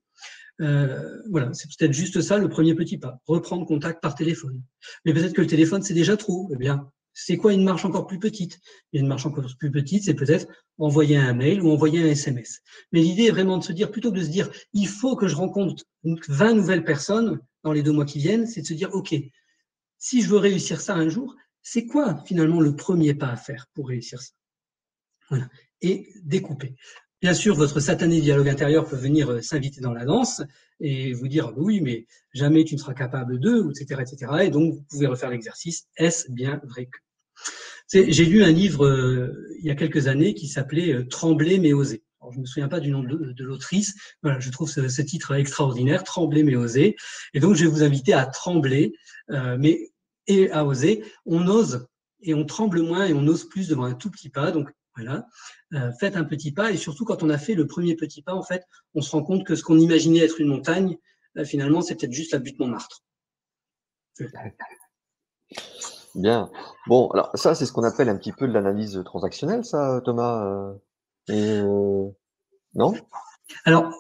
Voilà, c'est peut-être juste ça le premier petit pas, reprendre contact par téléphone. Mais peut-être que le téléphone, c'est déjà trop. Eh bien, c'est quoi une marche encore plus petite? Et une marche encore plus petite, c'est peut-être envoyer un mail ou envoyer un SMS. Mais l'idée est vraiment de se dire, plutôt que de se dire, il faut que je rencontre 20 nouvelles personnes dans les 2 mois qui viennent, c'est de se dire, OK, si je veux réussir ça un jour, c'est quoi finalement le premier pas à faire pour réussir ça? Voilà. Et découper. Bien sûr, votre satané dialogue intérieur peut venir s'inviter dans la danse et vous dire oui, mais jamais tu ne seras capable de, etc., etc. Et donc, vous pouvez refaire l'exercice. Est-ce bien vrai que? J'ai lu un livre il y a quelques années qui s'appelait Trembler mais oser. Alors, je ne me souviens pas du nom de l'autrice. Voilà, je trouve ce titre extraordinaire, Trembler mais oser. Et donc, je vais vous inviter à trembler, et à oser. On ose et on tremble moins et on ose plus devant un tout petit pas. Donc, voilà, faites un petit pas et surtout quand on a fait le premier petit pas, en fait, on se rend compte que ce qu'on imaginait être une montagne, finalement, c'est peut-être juste la butte Montmartre. Bien. Bon, alors ça, c'est ce qu'on appelle un petit peu de l'analyse transactionnelle, ça, Thomas. Non? Alors,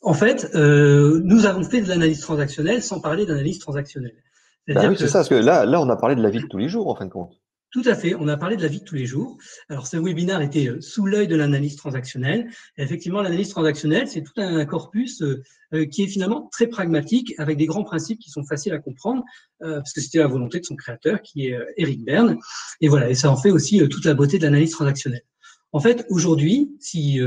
en fait, nous avons fait de l'analyse transactionnelle sans parler d'analyse transactionnelle. Ben oui, c'est ça, parce que là, on a parlé de la vie de tous les jours, en fin de compte. Tout à fait. On a parlé de la vie de tous les jours. Alors, ce webinaire était sous l'œil de l'analyse transactionnelle. Et effectivement, l'analyse transactionnelle, c'est tout un corpus qui est finalement très pragmatique, avec des grands principes qui sont faciles à comprendre, parce que c'était la volonté de son créateur, qui est Eric Berne. Et voilà, et ça en fait aussi toute la beauté de l'analyse transactionnelle. En fait, aujourd'hui, si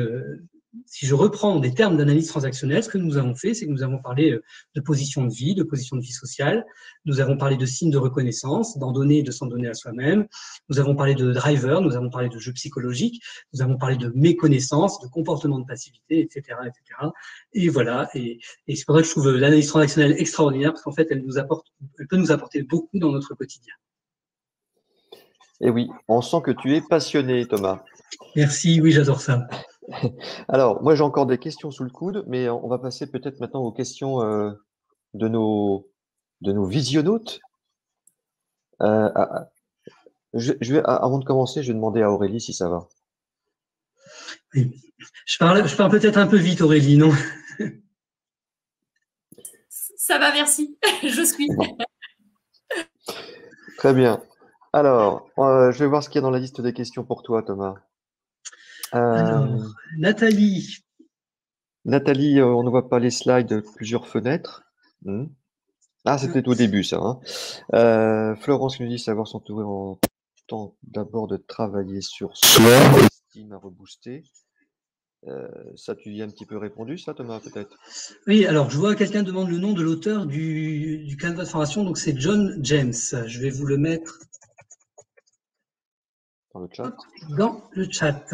je reprends des termes d'analyse transactionnelle, ce que nous avons fait, c'est que nous avons parlé de position de vie sociale. Nous avons parlé de signes de reconnaissance, d'en donner et de s'en donner à soi-même. Nous avons parlé de driver, nous avons parlé de jeux psychologiques, nous avons parlé de méconnaissance, de comportement de passivité, etc., etc. Et voilà. Et c'est pour ça que je trouve l'analyse transactionnelle extraordinaire, parce qu'en fait, elle peut nous apporter beaucoup dans notre quotidien. Et oui, on sent que tu es passionné, Thomas. Merci, oui, j'adore ça. Alors, moi, j'ai encore des questions sous le coude, mais on va passer peut-être maintenant aux questions de nos visionnautes. Avant de commencer, je vais demander à Aurélie si ça va. Oui. Je parle peut-être un peu vite, Aurélie, non? Ça va, merci. Je suis. Bon. Très bien. Alors, je vais voir ce qu'il y a dans la liste des questions pour toi, Thomas. Alors, Nathalie. Nathalie, on ne voit pas les slides, plusieurs fenêtres. Ah, c'était au début, ça. Hein. Florence nous dit savoir s'entourer en temps d'abord de travailler sur soi, estime à rebooster. Ça, tu y as un petit peu répondu, ça, Thomas, peut-être? Oui, alors je vois quelqu'un demande le nom de l'auteur du canevas de formation, donc c'est John James. Je vais vous le mettre Dans le chat. Dans le chat.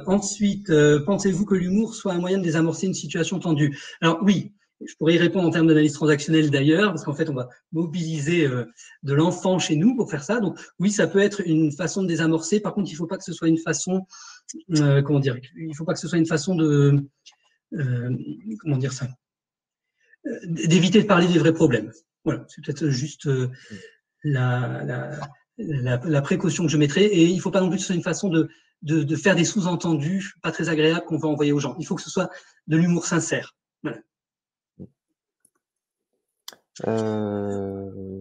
Ensuite, pensez-vous que l'humour soit un moyen de désamorcer une situation tendue? Alors oui, je pourrais y répondre en termes d'analyse transactionnelle d'ailleurs, parce qu'en fait, on va mobiliser de l'enfant chez nous pour faire ça. Donc oui, ça peut être une façon de désamorcer. Par contre, il ne faut pas que ce soit une façon, comment dire, il faut pas que ce soit une façon de, comment dire ça, d'éviter de parler des vrais problèmes. Voilà, c'est peut-être juste la précaution que je mettrais. Et il ne faut pas non plus que ce soit une façon de faire des sous-entendus pas très agréables qu'on va envoyer aux gens. Il faut que ce soit de l'humour sincère. Voilà.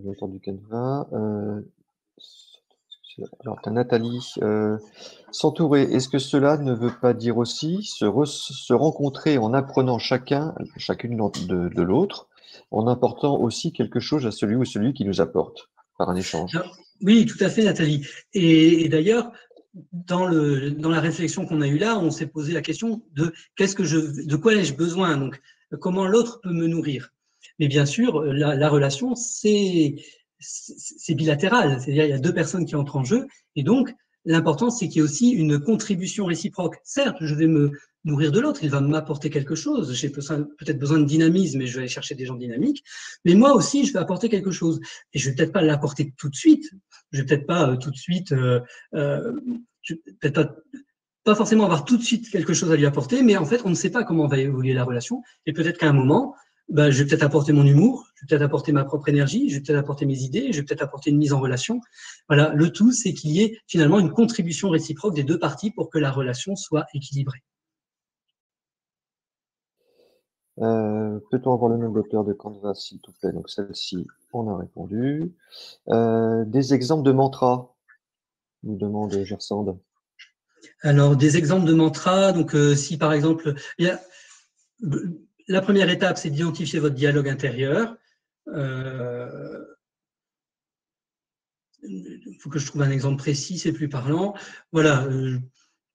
L'auteur du canevas. Alors, tu as Nathalie. S'entourer, est-ce que cela ne veut pas dire aussi se rencontrer en apprenant chacune de l'autre en apportant aussi quelque chose à celui ou celui qui nous apporte par un échange. Oui, tout à fait, Nathalie. Et d'ailleurs, dans la réflexion qu'on a eue là, on s'est posé la question de de quoi ai-je besoin, donc comment l'autre peut me nourrir. Mais bien sûr, la relation, c'est bilatéral, c'est-à-dire il y a deux personnes qui entrent en jeu, et donc l'important c'est qu'il y ait aussi une contribution réciproque. Certes, je vais me nourrir de l'autre, il va m'apporter quelque chose, j'ai peut-être besoin de dynamisme et je vais aller chercher des gens dynamiques, mais moi aussi je vais apporter quelque chose, et je vais peut-être pas l'apporter tout de suite, je vais peut-être pas tout de suite, je vais peut-être pas forcément avoir tout de suite quelque chose à lui apporter, mais en fait, on ne sait pas comment va évoluer la relation. Et peut-être qu'à un moment, je vais peut-être apporter mon humour, je vais peut-être apporter ma propre énergie, je vais peut-être apporter mes idées, je vais peut-être apporter une mise en relation. Voilà, le tout, c'est qu'il y ait finalement une contribution réciproque des deux parties pour que la relation soit équilibrée. Peut-on avoir le nom de l'auteur de Canvas, s'il te plaît? Donc celle-ci, on a répondu. Des exemples de mantras, nous demande Gersande. Alors, des exemples de mantras, donc si par exemple, la première étape, c'est d'identifier votre dialogue intérieur. Il faut que je trouve un exemple précis, c'est plus parlant. Voilà,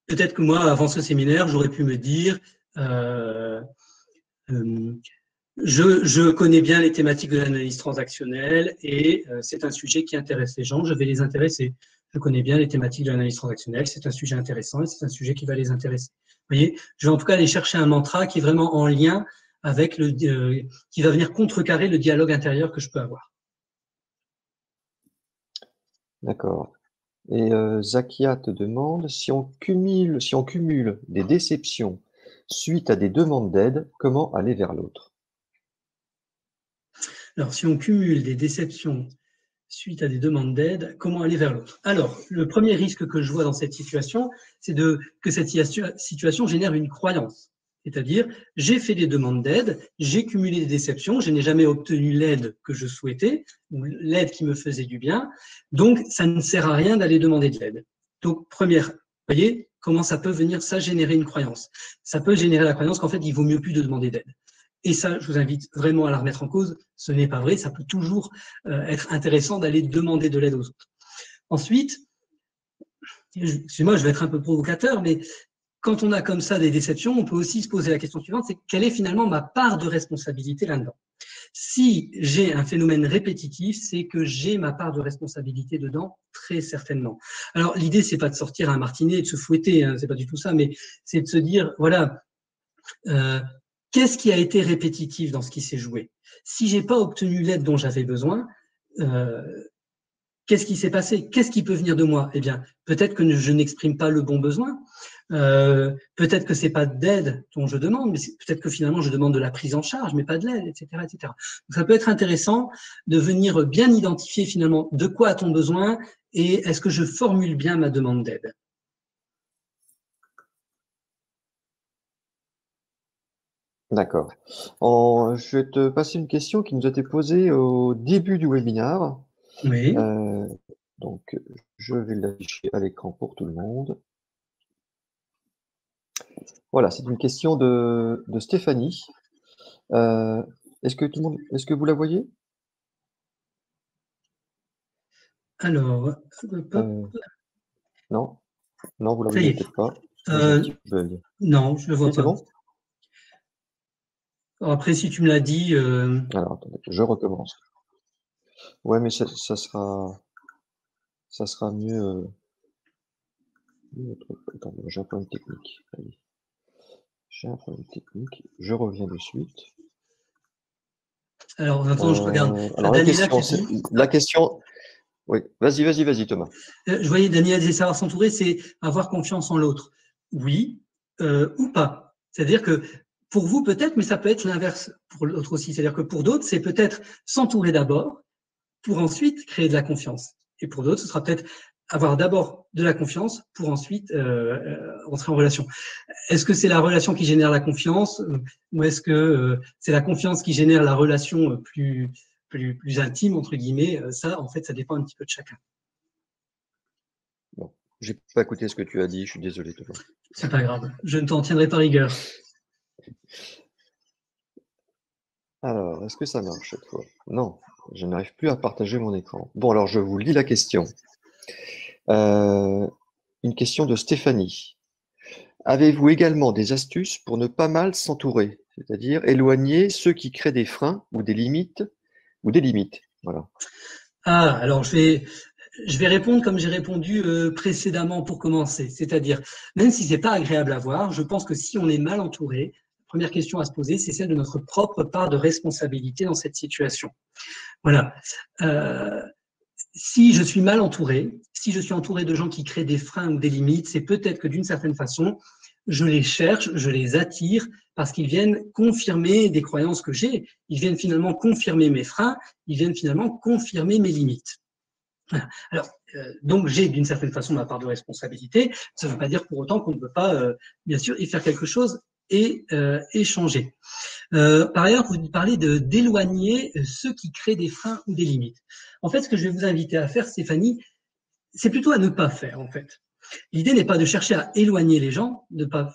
peut-être que moi, avant ce séminaire, j'aurais pu me dire je connais bien les thématiques de l'analyse transactionnelle et c'est un sujet qui intéresse les gens, je vais les intéresser. Je connais bien les thématiques de l'analyse transactionnelle, c'est un sujet intéressant et c'est un sujet qui va les intéresser. Vous voyez, je vais en tout cas aller chercher un mantra qui est vraiment en lien avec qui va venir contrecarrer le dialogue intérieur que je peux avoir. D'accord. Et Zakia te demande si on cumule des déceptions suite à des demandes d'aide, comment aller vers l'autre? Alors, si on cumule des déceptions suite à des demandes d'aide, comment aller vers l'autre? Alors, le premier risque que je vois dans cette situation, c'est que cette situation génère une croyance. C'est-à-dire, j'ai fait des demandes d'aide, j'ai cumulé des déceptions, je n'ai jamais obtenu l'aide que je souhaitais, ou l'aide qui me faisait du bien, donc ça ne sert à rien d'aller demander de l'aide. Donc, première, vous voyez comment ça peut venir, ça, générer une croyance. Ça peut générer la croyance qu'en fait, il vaut mieux plus de demander d'aide. Et ça, je vous invite vraiment à la remettre en cause. Ce n'est pas vrai. Ça peut toujours être intéressant d'aller demander de l'aide aux autres. Ensuite, excusez-moi, je vais être un peu provocateur, mais quand on a comme ça des déceptions, on peut aussi se poser la question suivante, c'est quelle est finalement ma part de responsabilité là-dedans? Si j'ai un phénomène répétitif, c'est que j'ai ma part de responsabilité dedans, très certainement. Alors, l'idée, c'est pas de sortir un martinet et de se fouetter, hein, c'est pas du tout ça, mais c'est de se dire, voilà, qu'est-ce qui a été répétitif dans ce qui s'est joué? Si j'ai pas obtenu l'aide dont j'avais besoin, qu'est-ce qui s'est passé? Qu'est-ce qui peut venir de moi? Eh bien, peut-être que je n'exprime pas le bon besoin. Peut-être que c'est pas d'aide dont je demande, mais peut-être que finalement je demande de la prise en charge, mais pas de l'aide, etc., etc. Donc, ça peut être intéressant de venir bien identifier finalement de quoi a-t-on besoin et est-ce que je formule bien ma demande d'aide. D'accord. Je vais te passer une question qui nous a été posée au début du webinaire. Oui. Donc, je vais l'afficher à l'écran pour tout le monde. Voilà, c'est une question de Stéphanie. Est-ce que vous la voyez? Alors, non, non, vous la voyez peut-être pas. Non, je ne le vois pas. C'est bon? Après, si tu me l'as dit… Alors, attendez, je recommence. Ouais, mais ça sera mieux. Attendez, j'ai un problème technique. Allez. J'ai un problème technique. Je reviens de suite. Alors, attends, je regarde. Alors, la question… Oui, vas-y, Thomas. Je voyais Daniela disait savoir s'entourer, c'est avoir confiance en l'autre. Oui ou pas. C'est-à-dire que pour vous, peut-être, mais ça peut être l'inverse pour l'autre aussi. C'est-à-dire que pour d'autres, c'est peut-être s'entourer d'abord pour ensuite créer de la confiance. Et pour d'autres, ce sera peut-être avoir d'abord de la confiance pour ensuite entrer en relation. Est-ce que c'est la relation qui génère la confiance ou est-ce que c'est la confiance qui génère la relation plus intime, entre guillemets? Ça, en fait, ça dépend un petit peu de chacun. Bon, j'ai pas écouté ce que tu as dit, je suis désolé, Thomas. C'est pas grave, je ne t'en tiendrai pas rigueur. Alors, est-ce que ça marche cette fois? Non, je n'arrive plus à partager mon écran. Bon, alors je vous lis la question. Une question de Stéphanie. Avez-vous également des astuces pour ne pas mal s'entourer, c'est-à-dire éloigner ceux qui créent des freins ou des limites Voilà. Ah, alors je vais répondre comme j'ai répondu précédemment pour commencer. C'est-à-dire, même si c'est pas agréable à voir, je pense que si on est mal entouré, la première question à se poser, c'est celle de notre propre part de responsabilité dans cette situation. Voilà. Si je suis mal entouré, si je suis entouré de gens qui créent des freins ou des limites, c'est peut-être que d'une certaine façon, je les cherche, je les attire parce qu'ils viennent confirmer des croyances que j'ai. Ils viennent finalement confirmer mes freins, ils viennent finalement confirmer mes limites. Voilà. Alors, donc j'ai d'une certaine façon ma part de responsabilité. Ça ne veut pas dire pour autant qu'on ne peut pas, bien sûr, y faire quelque chose et changer. Par ailleurs, vous parlez d'éloigner ceux qui créent des freins ou des limites. En fait, ce que je vais vous inviter à faire, Stéphanie, c'est plutôt à ne pas faire, en fait. L'idée n'est pas de chercher à éloigner les gens, n'est pas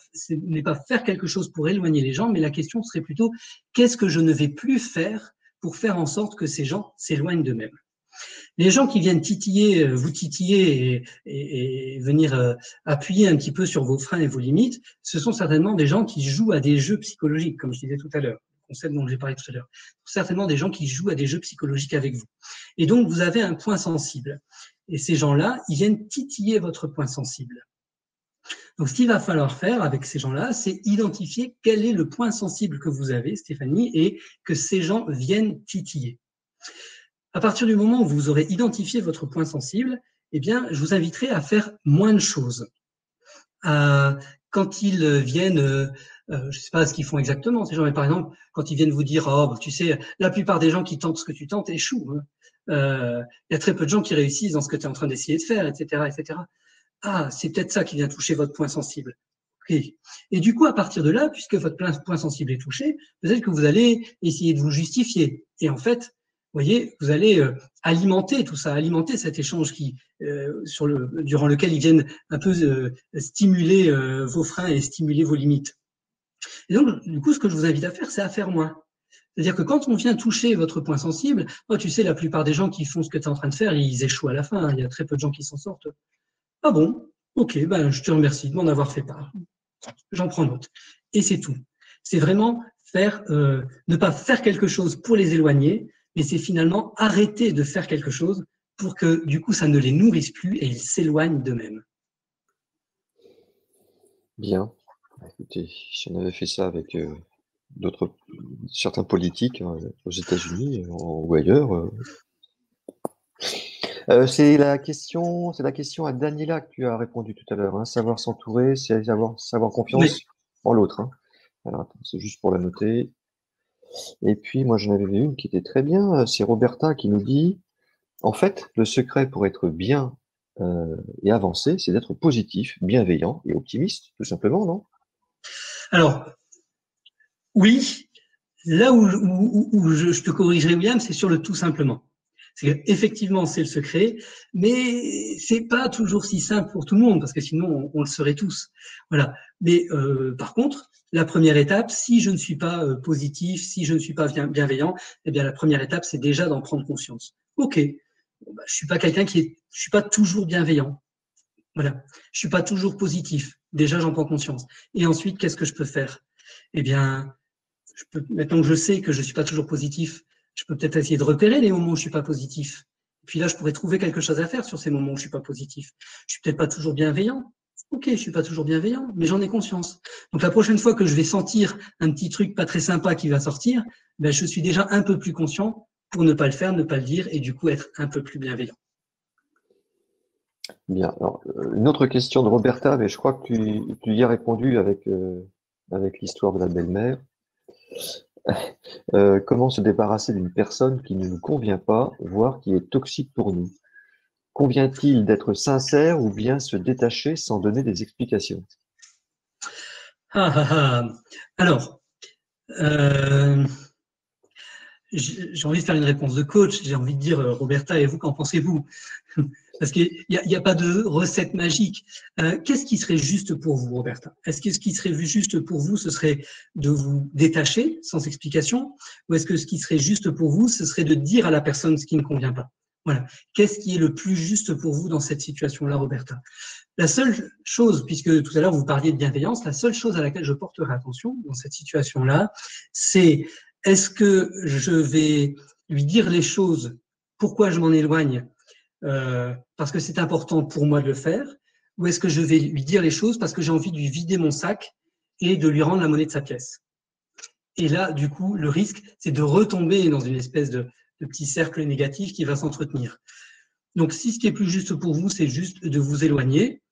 faire quelque chose pour éloigner les gens, mais la question serait plutôt qu'est-ce que je ne vais plus faire pour faire en sorte que ces gens s'éloignent d'eux-mêmes. Les gens qui viennent titiller, vous titiller et venir appuyer un petit peu sur vos freins et vos limites, ce sont certainement des gens qui jouent à des jeux psychologiques, comme je disais tout à l'heure, le concept dont j'ai parlé tout à l'heure. Certainement des gens qui jouent à des jeux psychologiques avec vous. Et donc, vous avez un point sensible. Et ces gens-là, ils viennent titiller votre point sensible. Donc, ce qu'il va falloir faire avec ces gens-là, c'est identifier quel est le point sensible que vous avez, Stéphanie, et que ces gens viennent titiller. À partir du moment où vous aurez identifié votre point sensible, eh bien, je vous inviterai à faire moins de choses. Quand ils viennent, je ne sais pas ce qu'ils font exactement, ces gens, mais par exemple, quand ils viennent vous dire, oh, tu sais, la plupart des gens qui tentent ce que tu tentes échouent. Il y a très peu de gens qui réussissent dans ce que tu es en train d'essayer de faire, etc., etc. Ah, c'est peut-être ça qui vient toucher votre point sensible. Okay. Et du coup, à partir de là, puisque votre point sensible est touché, peut-être que vous allez essayer de vous justifier. Et en fait, vous voyez, vous allez alimenter tout ça, alimenter cet échange qui, durant lequel ils viennent un peu stimuler vos freins et stimuler vos limites. Et donc, du coup, ce que je vous invite à faire, c'est à faire moins. C'est-à-dire que quand on vient toucher votre point sensible, oh, tu sais, la plupart des gens qui font ce que tu es en train de faire, ils échouent à la fin. Il y a très peu de gens qui s'en sortent. Ah bon? Ok, ben, je te remercie de m'en avoir fait part. J'en prends note. Et c'est tout. C'est vraiment ne pas faire quelque chose pour les éloigner, mais c'est finalement arrêter de faire quelque chose pour que, du coup, ça ne les nourrisse plus et ils s'éloignent d'eux-mêmes. Bien. Écoutez, si on avait fait ça avec certains politiques aux États-Unis ou ailleurs. C'est la question à Daniela que tu as répondu tout à l'heure. Hein. Savoir s'entourer, c'est savoir confiance en l'autre. Hein. Alors, attends, c'est juste pour la noter. Et puis, moi, j'en avais vu une qui était très bien. C'est Roberta qui nous dit, en fait, le secret pour être bien et avancer, c'est d'être positif, bienveillant et optimiste, tout simplement, non? Alors, oui, là où je te corrigerai, William, c'est sur le tout simplement. Effectivement, c'est le secret, mais c'est pas toujours si simple pour tout le monde, parce que sinon, on le serait tous. Voilà. Mais par contre, la première étape, si je ne suis pas positif, si je ne suis pas bienveillant, eh bien, la première étape, c'est déjà d'en prendre conscience. Ok, bon, bah, je suis pas quelqu'un je suis pas toujours bienveillant. Voilà. Je suis pas toujours positif. Déjà, j'en prends conscience. Et ensuite, qu'est-ce que je peux faire? Eh bien, maintenant que je sais que je suis pas toujours positif, je peux peut-être essayer de repérer les moments où je suis pas positif. Et puis là, je pourrais trouver quelque chose à faire sur ces moments où je suis pas positif. Je suis peut-être pas toujours bienveillant. Ok, je suis pas toujours bienveillant, mais j'en ai conscience. Donc la prochaine fois que je vais sentir un petit truc pas très sympa qui va sortir, ben, je suis déjà un peu plus conscient pour ne pas le faire, ne pas le dire et du coup être un peu plus bienveillant. Bien. Alors, une autre question de Roberta, mais je crois que tu y as répondu avec l'histoire de la belle-mère. Comment se débarrasser d'une personne qui ne nous convient pas, voire qui est toxique pour nous? Convient-il d'être sincère ou bien se détacher sans donner des explications? Alors, j'ai envie de faire une réponse de coach. J'ai envie de dire, Roberta, et vous, qu'en pensez-vous? Parce qu'il n'y a pas de recette magique. Qu'est-ce qui serait juste pour vous, Roberta? Est-ce que ce qui serait juste pour vous, ce serait de vous détacher sans explication? Ou est-ce que ce qui serait juste pour vous, ce serait de dire à la personne ce qui ne convient pas? Voilà. Qu'est-ce qui est le plus juste pour vous dans cette situation-là, Roberta? La seule chose, puisque tout à l'heure vous parliez de bienveillance, la seule chose à laquelle je porterai attention dans cette situation-là, c'est est-ce que je vais lui dire les choses, pourquoi je m'en éloigne, parce que c'est important pour moi de le faire, ou est-ce que je vais lui dire les choses parce que j'ai envie de lui vider mon sac et de lui rendre la monnaie de sa pièce? Et là, du coup, le risque, c'est de retomber dans une espèce de petit cercle négatif qui va s'entretenir. Donc, si ce qui est plus juste pour vous, c'est juste de vous éloigner,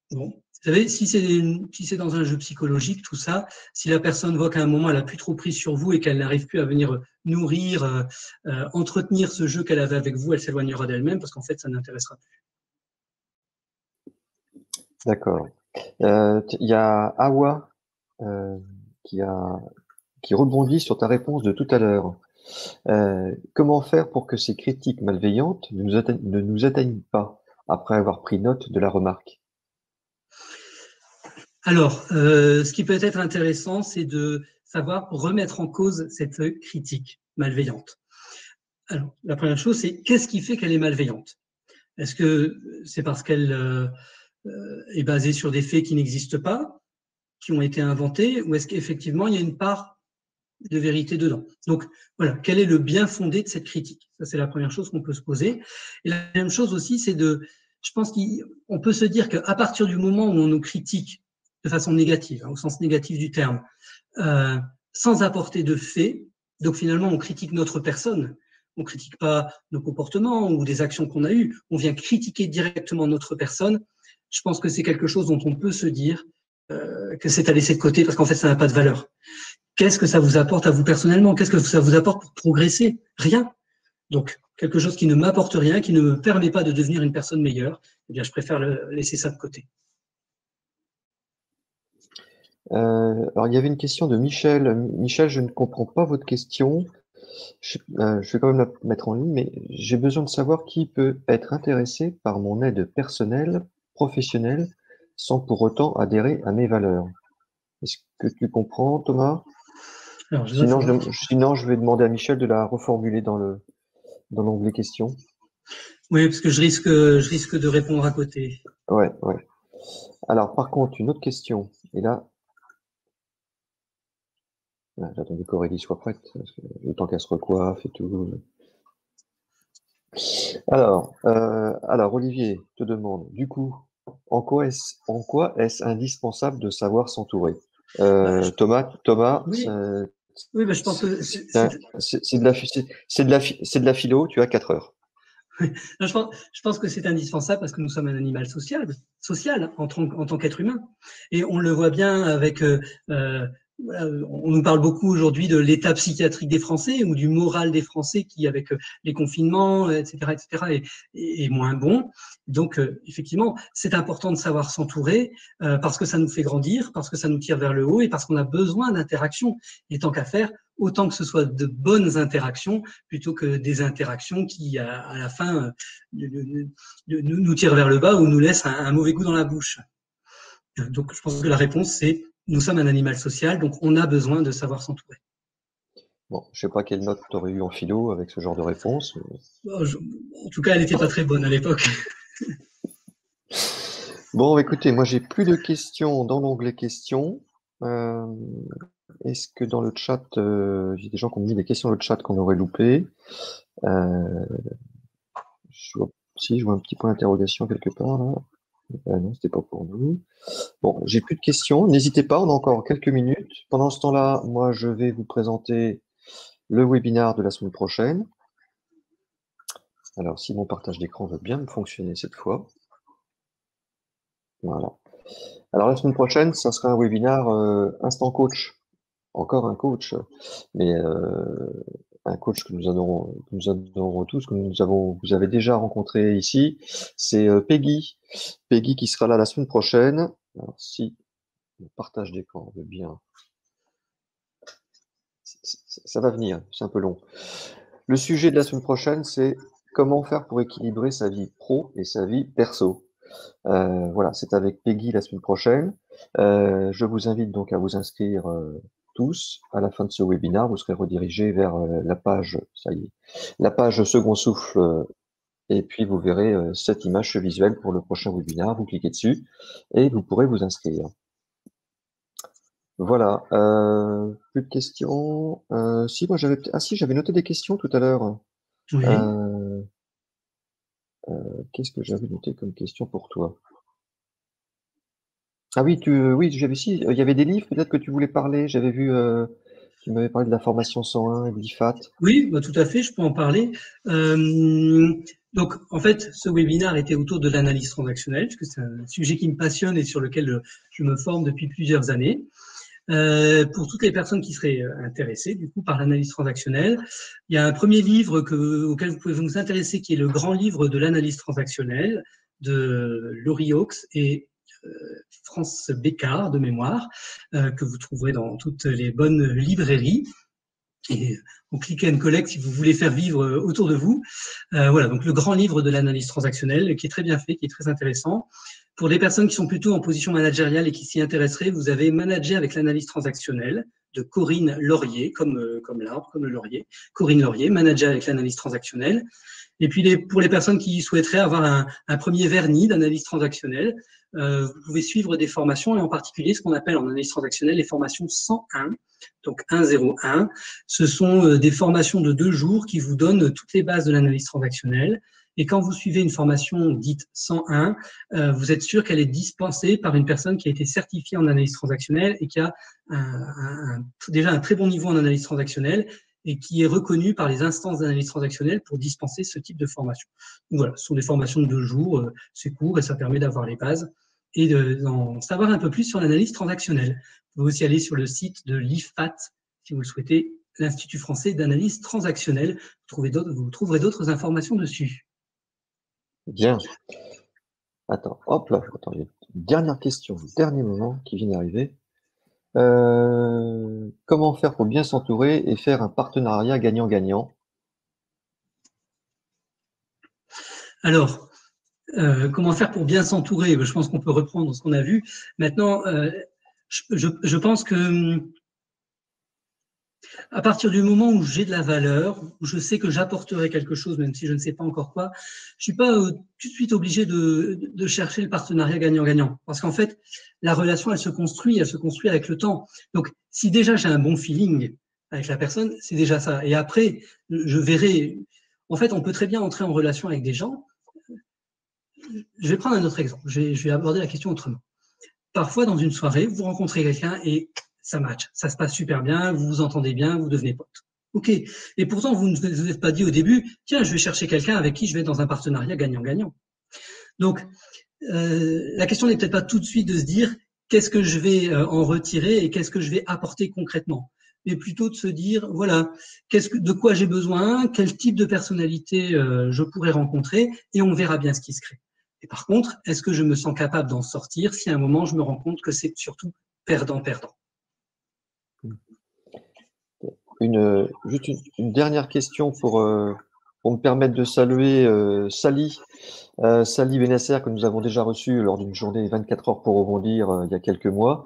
bon, vous savez, si c'est dans un jeu psychologique, tout ça, si la personne voit qu'à un moment, elle n'a plus trop prise sur vous et qu'elle n'arrive plus à venir nourrir, entretenir ce jeu qu'elle avait avec vous, elle s'éloignera d'elle-même parce qu'en fait, ça n'intéressera plus. D'accord. Il y a Awa qui rebondit sur ta réponse de tout à l'heure. Comment faire pour que ces critiques malveillantes ne nous atteignent pas après avoir pris note de la remarque? Alors, ce qui peut être intéressant, c'est de savoir remettre en cause cette critique malveillante. Alors, la première chose, c'est qu'est-ce qui fait qu'elle est malveillante? Est-ce que c'est parce qu'elle est basée sur des faits qui n'existent pas, qui ont été inventés, ou est-ce qu'effectivement, il y a une part de vérité dedans? Donc, voilà, quel est le bien fondé de cette critique? Ça, c'est la première chose qu'on peut se poser. Et la deuxième chose aussi, c'est je pense qu'on peut se dire qu'à partir du moment où on nous critique de façon négative, au sens négatif du terme, sans apporter de faits, donc finalement, on critique notre personne, on critique pas nos comportements ou des actions qu'on a eues, on vient critiquer directement notre personne. Je pense que c'est quelque chose dont on peut se dire que c'est à laisser de côté parce qu'en fait, ça n'a pas de valeur. Qu'est-ce que ça vous apporte à vous personnellement? Qu'est-ce que ça vous apporte pour progresser? Rien. Donc, quelque chose qui ne m'apporte rien, qui ne me permet pas de devenir une personne meilleure, eh bien, je préfère laisser ça de côté. Alors, il y avait une question de Michel. Michel, je ne comprends pas votre question. Je vais quand même la mettre en ligne, mais j'ai besoin de savoir qui peut être intéressé par mon aide personnelle, professionnelle, sans pour autant adhérer à mes valeurs. Est-ce que tu comprends, Thomas? Alors, Sinon, je vais demander à Michel de la reformuler dans l'onglet questions. Oui, parce que je risque de répondre à côté. Ouais. Alors, par contre, une autre question. Et là, j'attendais qu'Aurélie soit prête, parce que le temps qu'elle se recoiffe et tout. Alors, Olivier te demande, du coup, en quoi est-ce indispensable de savoir s'entourer? Thomas, oui, bah, je pense que c'est de la philo, tu as 4 heures. Je pense que c'est indispensable parce que nous sommes un animal social en tant qu'être humain. Et on le voit bien avec, voilà, on nous parle beaucoup aujourd'hui de l'état psychiatrique des Français ou du moral des Français qui, avec les confinements, etc., est moins bon. Donc, effectivement, c'est important de savoir s'entourer parce que ça nous fait grandir, parce que ça nous tire vers le haut et parce qu'on a besoin d'interaction. Et tant qu'à faire, autant que ce soit de bonnes interactions plutôt que des interactions qui, à la fin, nous tirent vers le bas ou nous laissent un mauvais goût dans la bouche. Donc, je pense que la réponse, c'est nous sommes un animal social, donc on a besoin de savoir s'entourer. Bon, je sais pas quelle note tu aurais eu en philo avec ce genre de réponse. En tout cas, elle n'était pas très bonne à l'époque. Bon, écoutez, moi j'ai plus de questions dans l'onglet questions. Est-ce que dans le chat, j'ai des gens qui ont mis des questions dans le chat qu'on aurait loupé? Je vois un petit point d'interrogation quelque part là. Non, c'était pas pour nous. Bon, j'ai plus de questions. N'hésitez pas, on a encore quelques minutes. Pendant ce temps-là, moi je vais vous présenter le webinar de la semaine prochaine. Alors, si mon partage d'écran veut bien me fonctionner cette fois. Voilà. Alors, la semaine prochaine, ça sera un webinar Instant Coach. Encore un coach, mais un coach que nous adorons tous, que vous avez déjà rencontré ici. C'est Peggy. Peggy qui sera là la semaine prochaine. Alors, si le partage d'écran veut bien. Ça va venir, c'est un peu long. Le sujet de la semaine prochaine, c'est comment faire pour équilibrer sa vie pro et sa vie perso. Voilà, c'est avec Peggy la semaine prochaine. Je vous invite donc à vous inscrire tous. À la fin de ce webinaire, vous serez redirigés vers la page, ça y est, la page Second Souffle, et puis vous verrez cette image visuelle pour le prochain webinaire. Vous cliquez dessus et vous pourrez vous inscrire. Voilà, plus de questions. Si, moi j'avais noté des questions tout à l'heure. Oui. Qu'est-ce que j'avais noté comme question pour toi? Ah oui, il y avait des livres peut-être que tu voulais parler. J'avais vu, tu m'avais parlé de la formation 101 et de l'IFAT. Oui, bah, tout à fait, je peux en parler. Donc, en fait, ce webinaire était autour de l'analyse transactionnelle, puisque c'est un sujet qui me passionne et sur lequel je me forme depuis plusieurs années. Pour toutes les personnes qui seraient intéressées, du coup, par l'analyse transactionnelle, il y a un premier livre auquel vous pouvez vous intéresser, qui est le grand livre de l'analyse transactionnelle de Laurie Hawkes et France Bécard, de mémoire, que vous trouverez dans toutes les bonnes librairies. Et on click and collect si vous voulez faire vivre autour de vous. Voilà, donc le grand livre de l'analyse transactionnelle, qui est très bien fait, qui est très intéressant. Pour les personnes qui sont plutôt en position managériale et qui s'y intéresseraient, vous avez Manager avec l'analyse transactionnelle de Corinne Laurier, comme l'arbre, comme le laurier. Corinne Laurier, Manager avec l'analyse transactionnelle. Et puis pour les personnes qui souhaiteraient avoir un premier vernis d'analyse transactionnelle, vous pouvez suivre des formations, et en particulier ce qu'on appelle en analyse transactionnelle les formations 101, donc 101. Ce sont des formations de 2 jours qui vous donnent toutes les bases de l'analyse transactionnelle. Et quand vous suivez une formation dite 101, vous êtes sûr qu'elle est dispensée par une personne qui a été certifiée en analyse transactionnelle et qui a déjà un très bon niveau en analyse transactionnelle et qui est reconnue par les instances d'analyse transactionnelle pour dispenser ce type de formation. Donc voilà, ce sont des formations de 2 jours, c'est court et ça permet d'avoir les bases et d'en savoir un peu plus sur l'analyse transactionnelle. Vous pouvez aussi aller sur le site de l'IFAT, si vous le souhaitez, l'Institut français d'analyse transactionnelle. Vous trouverez d'autres informations dessus. Bien. Attends, hop là, attends, une dernière question, dernier moment qui vient d'arriver. Comment faire pour bien s'entourer et faire un partenariat gagnant-gagnant? Alors, comment faire pour bien s'entourer? Je pense qu'on peut reprendre ce qu'on a vu. Maintenant, je pense que à partir du moment où j'ai de la valeur, où je sais que j'apporterai quelque chose, même si je ne sais pas encore quoi, je suis pas tout de suite obligé de chercher le partenariat gagnant-gagnant. Parce qu'en fait, la relation, elle se construit avec le temps. Donc, si déjà j'ai un bon feeling avec la personne, c'est déjà ça. Et après, je verrai. En fait, on peut très bien entrer en relation avec des gens. Je vais prendre un autre exemple. Je vais aborder la question autrement. Parfois, dans une soirée, vous rencontrez quelqu'un et ça match, ça se passe super bien, vous vous entendez bien, vous devenez pote. Ok. Et pourtant, vous ne vous êtes pas dit au début, tiens, je vais chercher quelqu'un avec qui je vais être dans un partenariat gagnant-gagnant. Donc, la question n'est peut-être pas tout de suite de se dire qu'est-ce que je vais en retirer et qu'est-ce que je vais apporter concrètement, mais plutôt de se dire, voilà, de quoi j'ai besoin, quel type de personnalité je pourrais rencontrer, et on verra bien ce qui se crée. Et par contre, est-ce que je me sens capable d'en sortir si à un moment je me rends compte que c'est surtout perdant-perdant? Juste une dernière question pour me permettre de saluer Sally Benasser, que nous avons déjà reçu lors d'une journée 24 heures pour rebondir il y a quelques mois.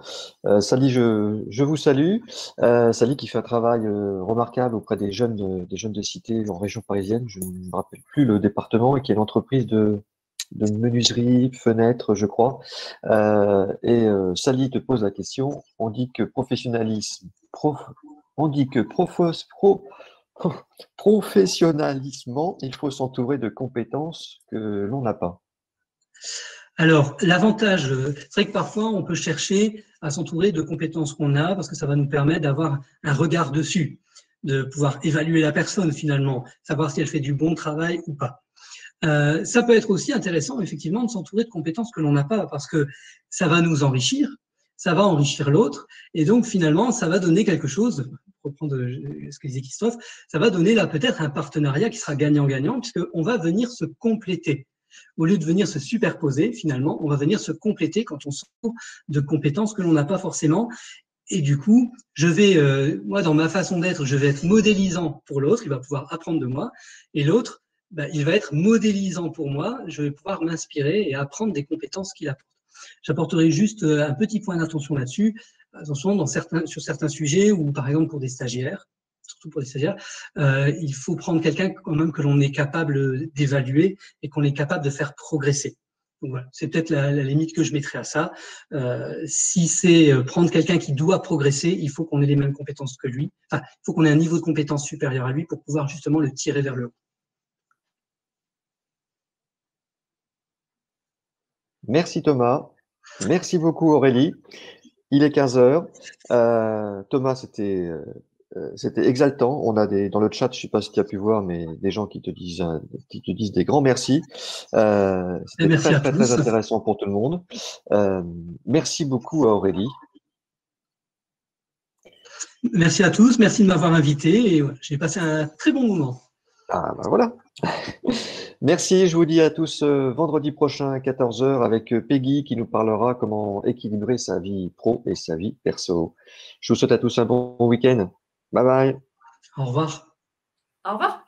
Sally, je vous salue. Sally qui fait un travail remarquable auprès des jeunes de cité en région parisienne, je ne me rappelle plus le département, et qui est l'entreprise de menuiserie, fenêtres, je crois. Sally te pose la question, on dit que professionnalisme, il faut s'entourer de compétences que l'on n'a pas. Alors, l'avantage, c'est vrai que parfois, on peut chercher à s'entourer de compétences qu'on a parce que ça va nous permettre d'avoir un regard dessus, de pouvoir évaluer la personne finalement, savoir si elle fait du bon travail ou pas. Ça peut être aussi intéressant, effectivement, de s'entourer de compétences que l'on n'a pas parce que ça va nous enrichir, ça va enrichir l'autre et donc finalement, ça va donner quelque chose, pour reprendre ce que disait Christophe, ça va donner là peut-être un partenariat qui sera gagnant-gagnant puisqu'on va venir se compléter. Au lieu de venir se superposer, finalement, on va venir se compléter quand on s'entoure de compétences que l'on n'a pas forcément. Et du coup, je vais, moi, dans ma façon d'être, je vais être modélisant pour l'autre, il va pouvoir apprendre de moi, et l'autre, il va être modélisant pour moi. Je vais pouvoir m'inspirer et apprendre des compétences qu'il apporte. J'apporterai juste un petit point d'attention là-dessus. Attention, sur certains sujets, ou par exemple pour des stagiaires, surtout pour des stagiaires, il faut prendre quelqu'un quand même que l'on est capable d'évaluer et qu'on est capable de faire progresser. Donc voilà, c'est peut-être la limite que je mettrai à ça. Si c'est prendre quelqu'un qui doit progresser, il faut qu'on ait les mêmes compétences que lui. Enfin, il faut qu'on ait un niveau de compétence supérieur à lui pour pouvoir justement le tirer vers le haut. Merci Thomas. Merci beaucoup Aurélie. Il est 15 heures. Thomas, c'était exaltant. On a dans le chat, je ne sais pas si tu as pu voir, mais des gens qui te disent des grands merci. C'était Merci très, à très, tous. très intéressant pour tout le monde. Merci beaucoup à Aurélie. Merci à tous. Merci de m'avoir invité. Et ouais, j'ai passé un très bon moment. Ah, ben voilà. Merci, je vous dis à tous vendredi prochain à 14 heures avec Peggy qui nous parlera comment équilibrer sa vie pro et sa vie perso. Je vous souhaite à tous un bon week-end. Bye bye. Au revoir. Au revoir.